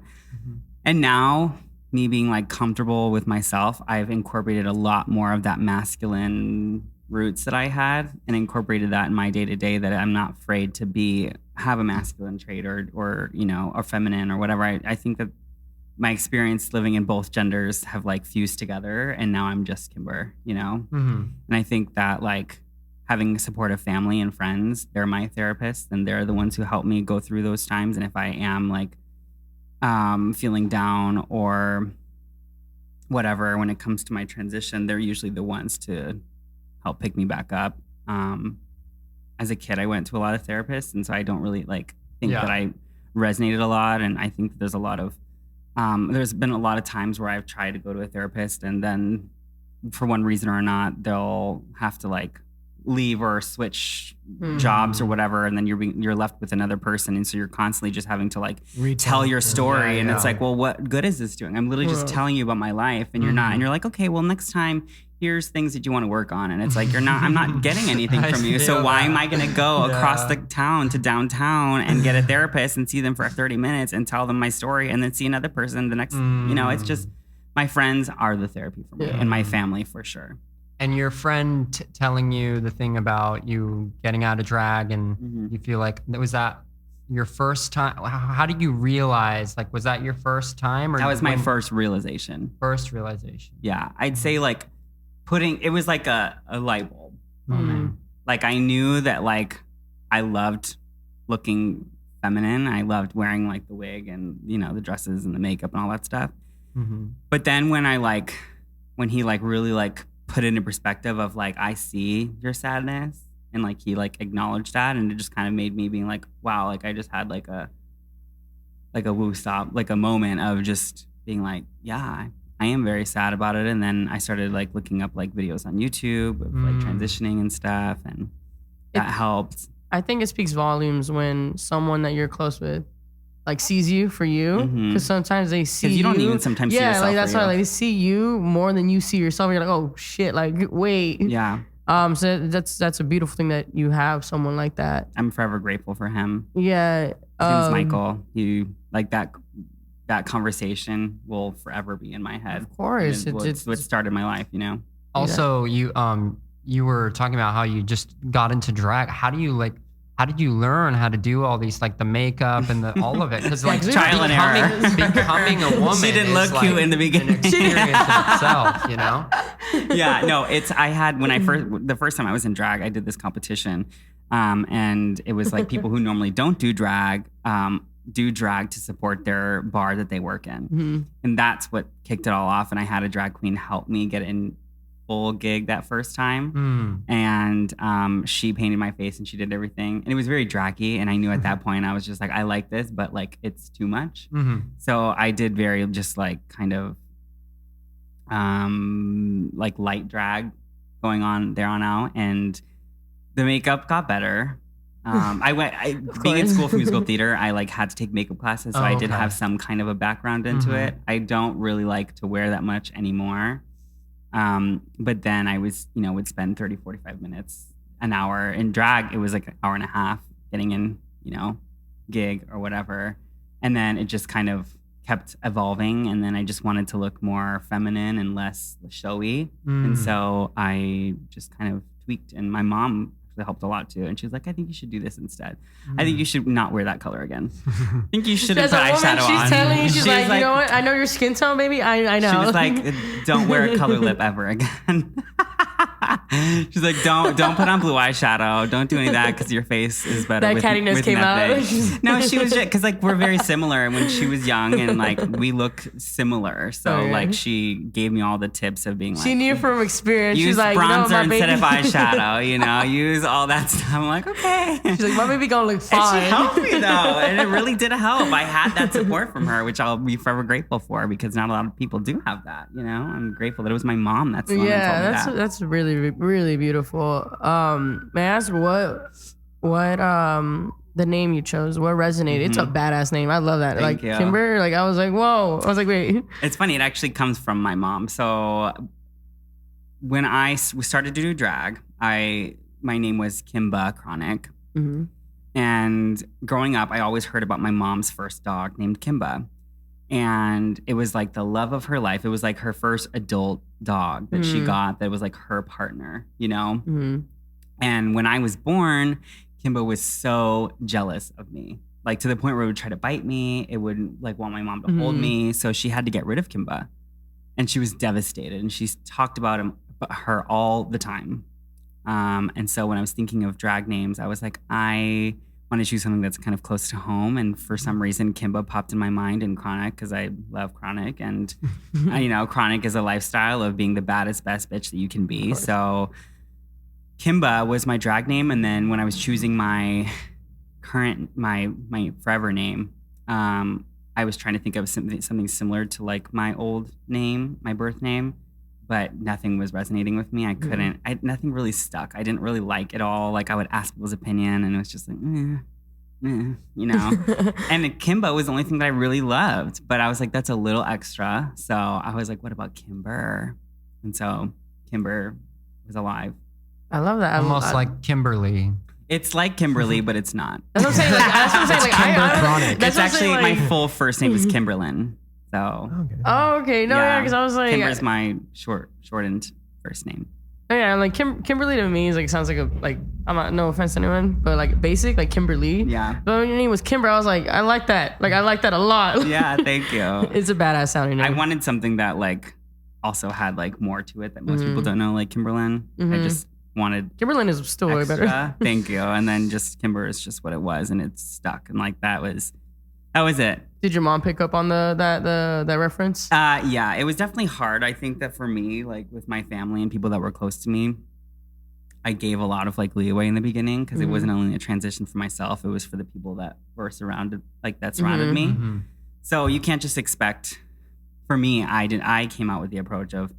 And now me being like comfortable with myself, I've incorporated a lot more of that masculine roots that I had and incorporated that in my day to day, that I'm not afraid to have a masculine trait or or feminine or whatever. I think that my experience living in both genders have like fused together and now I'm just Kimber, And I think that like having a supportive family and friends, they're my therapists and they're the ones who help me go through those times. And if I am like feeling down or whatever when it comes to my transition, they're usually the ones to help pick me back up. As a kid, I went to a lot of therapists, and so I don't really like think that I resonated a lot. And I think there's a lot of there's been a lot of times where I've tried to go to a therapist, and then for one reason or not, they'll have to like leave or switch jobs or whatever, and then you're left with another person, and so you're constantly just having to like tell your story, and it's like, well, what good is this doing? I'm literally just telling you about my life, and you're not, and you're like, okay, well, next time here's things that you want to work on, and it's like I'm not getting anything from you, so why am I gonna go across the town to downtown and get a therapist and see them for 30 minutes and tell them my story, and then see another person the next, it's just my friends are the therapy for me and my family for sure. And your friend telling you the thing about you getting out of drag and you feel like, was that your first time? How did you realize, like, was that your first time? Or that was my first realization. First realization. Yeah. I'd say like it was like a light bulb moment. Like I knew that like I loved looking feminine. I loved wearing like the wig and, the dresses and the makeup and all that stuff. But then when he like really like put it into perspective of like, I see your sadness, and like he like acknowledged that, and it just kind of made me being like, wow, like I just had like a woo stop, like a moment of just being like, yeah, I am very sad about it. And then I started like looking up like videos on YouTube of like transitioning and stuff, and that helped. I think it speaks volumes when someone that you're close with like sees you for you, because sometimes they see you don't even sometimes see yourself. Like that's why like they see you more than you see yourself. You're like, oh shit, like wait. Yeah. So that's a beautiful thing that you have someone like that. I'm forever grateful for him. Yeah. His name's Michael. He like that conversation will forever be in my head. Of course, it's what started my life. Also, you were talking about how you just got into drag. How did you learn how to do all these, like the makeup and all of it? Because like trial and error. Becoming a woman, she didn't look cute in the beginning. An experience in itself, Yeah, no, I had the first time I was in drag, I did this competition, and it was like people who normally don't do drag to support their bar that they work in, and that's what kicked it all off. And I had a drag queen help me get in full gig that first time, and she painted my face and she did everything, and it was very draggy, and I knew at that point I was just like, I like this, but like it's too much. So I did very just like kind of like light drag going on there on out, and the makeup got better. Being in school for musical theater, I like had to take makeup classes, so I did have some kind of a background into it. I don't really like to wear that much anymore. But then I was, would spend 30, 45 minutes an hour. In drag, it was like an hour and a half getting in, gig or whatever. And then it just kind of kept evolving. And then I just wanted to look more feminine and less showy. And so I just kind of tweaked. And my mom actually helped a lot too. And she was like, I think you should do this instead. I think you should not wear that color again. I think you should have put eyeshadow on. She's telling you, she's like, you know what? I know your skin tone, baby. I know. She was like, don't wear a color lip ever again. She's like, don't put on blue eyeshadow. Don't do any of that because your face is better. That cattiness came out. No, she was just because like we're very similar when she was young and like we look similar. So like she gave me all the tips of being like, she knew from experience. Use She's like, bronzer my instead of baby. eyeshadow. Use all that stuff. I'm like, okay. She's like, my baby gonna look And fine. she helped me though, and it really did help. I had that support from her, which I'll be forever grateful for because not a lot of people do have that. I'm grateful that it was my mom that's the one that told me that. That's really, really beautiful. May I ask what the name you chose? What resonated? It's a badass name. I love that. Thank you. Kimber. Like I was like, whoa. I was like, wait. It's funny. It actually comes from my mom. So when I started to do drag, my name was Kimber Chronic. And growing up, I always heard about my mom's first dog named Kimber. And it was like the love of her life. It was like her first adult dog that she got that was like her partner, And when I was born, Kimber was so jealous of me, like to the point where it would try to bite me. It wouldn't like want my mom to hold me. So she had to get rid of Kimber. And she was devastated. And she talked about her all the time. And so when I was thinking of drag names, I was like, I want to choose something that's kind of close to home. And for some reason, Kimber popped in my mind and Chronic because I love Chronic. And, Chronic is a lifestyle of being the baddest, best bitch that you can be. So Kimber was my drag name. And then when I was choosing my forever name, I was trying to think of something similar to like my old name, my birth name. But nothing was resonating with me. I couldn't, nothing really stuck. I didn't really like it all. Like I would ask people's opinion and it was just like, And Kimber was the only thing that I really loved. But I was like, that's a little extra. So I was like, what about Kimber? And so Kimber was alive. I love that. Almost like Kimberly. It's like Kimberly, but it's not. That's what I'm saying. Like, Kimber Chronic. It's actually my full first name is Kimberlyn. So. Okay. Oh, okay. No, yeah, because I was like, Kimber's my shortened first name. Oh, yeah, like Kimberly to me is like sounds like I'm not, no offense to anyone, but like basic, like Kimberly. Yeah. But when your name was Kimber, I was like, I like that. Like I like that a lot. Yeah, thank you. It's a badass sounding name. I wanted something that like also had like more to it that most people don't know, like Kimberlyn. I just wanted Kimberlyn is still way extra. better. Thank you. And then just Kimber is just what it was, and it's stuck. And like that was it. Did your mom pick up on that reference? Yeah, it was definitely hard. I think that for me, like with my family and people that were close to me, I gave a lot of like leeway in the beginning because it wasn't only a transition for myself; it was for the people that were surrounded me. So you can't just expect. For me, I came out with the approach of,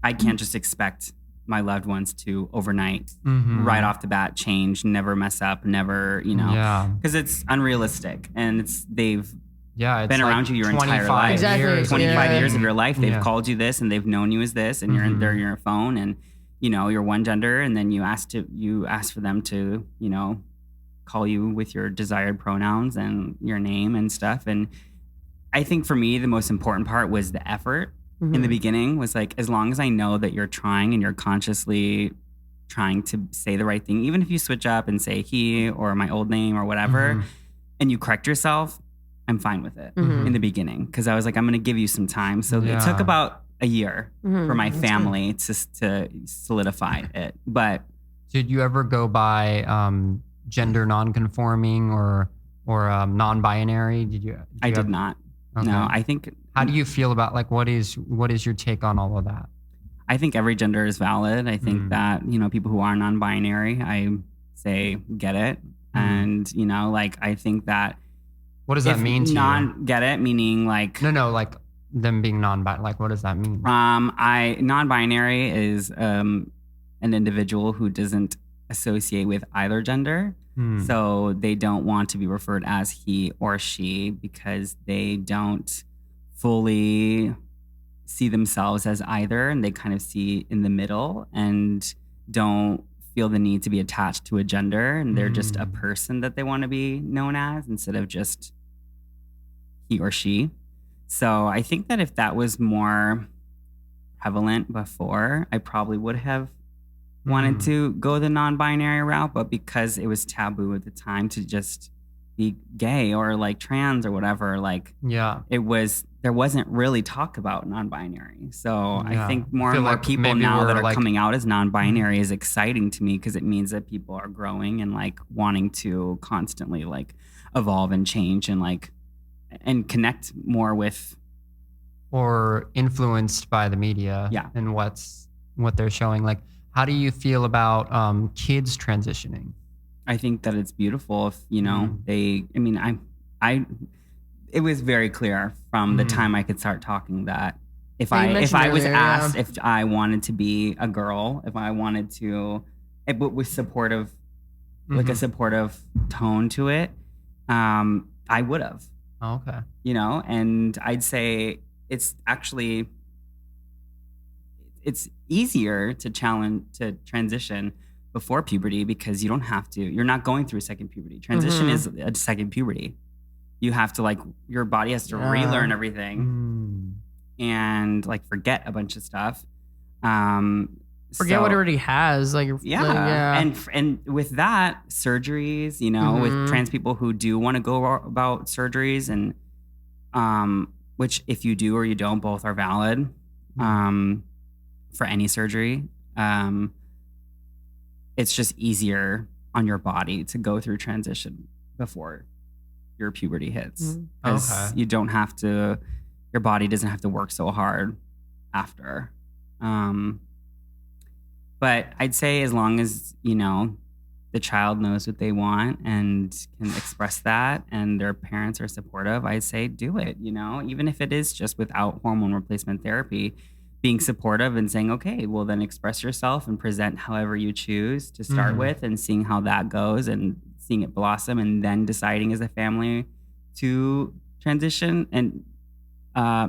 I can't just expect my loved ones to overnight, right off the bat, change, never mess up, never, because it's unrealistic and they've been around you your entire life. Exactly. 25 years of your life. They've called you this and they've known you as this and they're your phone and, you're one gender and then you ask for them to, call you with your desired pronouns and your name and stuff. And I think for me, the most important part was the effort. In the beginning was like, as long as I know that you're trying and you're consciously trying to say the right thing, even if you switch up and say he or my old name or whatever, and you correct yourself, I'm fine with it in the beginning. Cause I was like, I'm going to give you some time. So it took about a year for my family to solidify it. But did you ever go by gender non-conforming or non-binary? I did not. Okay. No, I think. How do you feel about like what is your take on all of that? I think every gender is valid. I think that people who are non-binary, I say get it, and I think that. What does that mean to you? Get it meaning like no like them being non-binary. Like what does that mean? Non-binary is an individual who doesn't associate with either gender. So they don't want to be referred as he or she because they don't fully see themselves as either and they kind of see in the middle and don't feel the need to be attached to a gender, and they're just a person that they want to be known as instead of just he or she. So I think that if that was more prevalent before, I probably would have wanted to go the non-binary route, but because it was taboo at the time to just be gay or like trans or whatever, like there wasn't really talk about non-binary. So I think more and more people now that are like, coming out as non-binary is exciting to me, because it means that people are growing and like wanting to constantly like evolve and change and like and connect more with, or influenced by the media and what they're showing. Like, how do you feel about kids transitioning? I think that it's beautiful if, you know, it was very clear from the time I could start talking that if I was asked if I wanted to be a girl, if I wanted to, but with supportive, like a supportive tone to it, I would have. Oh, okay. You know, and I'd say it's easier to transition before puberty, because you don't have to, you're not going through a second puberty. Transition is a second puberty. You have to like, your body has to relearn everything and like forget a bunch of stuff. Forget what it already has. And with that, surgeries, you know, with trans people who do want to go about surgeries, and which if you do or you don't, both are valid for any surgery. It's just easier on your body to go through transition before your puberty hits. Because you don't have to, your body doesn't have to work so hard after. But I'd say as long as, you know, the child knows what they want and can express that and their parents are supportive, I'd say do it, you know, even if it is just without hormone replacement therapy, being supportive and saying, okay, well then express yourself and present however you choose to start with, and seeing how that goes and seeing it blossom, and then deciding as a family to transition and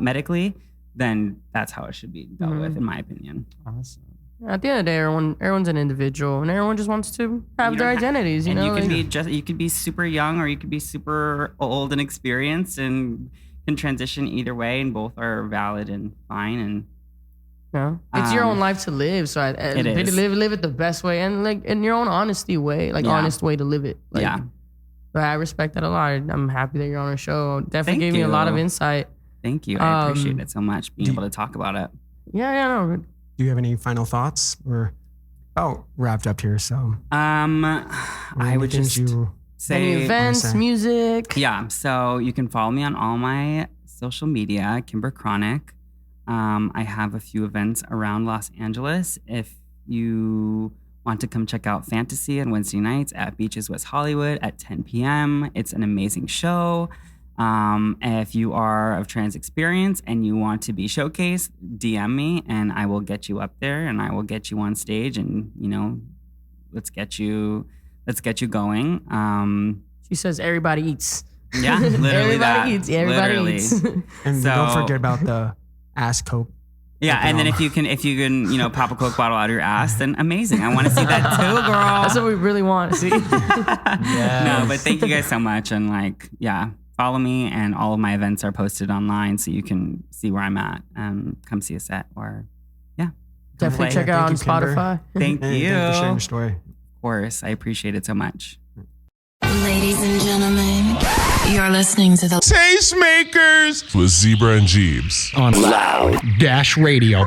medically, then that's how it should be dealt with, in my opinion. Awesome. At the end of the day, everyone's an individual, and everyone just wants to have their identities. You know, you could be super young, or you could be super old and experienced, and can transition either way, and both are valid and fine. And it's your own life to live, so live it the best way, and like in your own honesty way, like honest way to live it. Like, but I respect that a lot. I'm happy that you're on our show. Definitely gave me a lot of insight. Thank you. I appreciate it so much, being able to talk about it. No. Do you have any final thoughts? We're about wrapped up here, so. I would just say any events, music. Yeah, so you can follow me on all my social media, Kimber Chronic. I have a few events around Los Angeles. If you want to come check out Fantasy on Wednesday nights at Beaches West Hollywood at 10 p.m., it's an amazing show. If you are of trans experience and you want to be showcased, DM me and I will get you up there, and I will get you on stage, and, you know, let's get you going. She says everybody eats. Yeah, literally everybody eats. And don't forget about the ass Coke. Yeah, and then if you can, you know, pop a Coke bottle out of your ass, then amazing. I want to see that too, girl. That's what we really want to see. No, but thank you guys so much, and like, follow me, and all of my events are posted online, so you can see where I'm at. Come see a set, or definitely check it out on Spotify. Thank you. Thank you for sharing your story. Of course, I appreciate it so much. Ladies and gentlemen, you're listening to the Tastemakers with Zbrah and Geebs On Loud Dash Radio.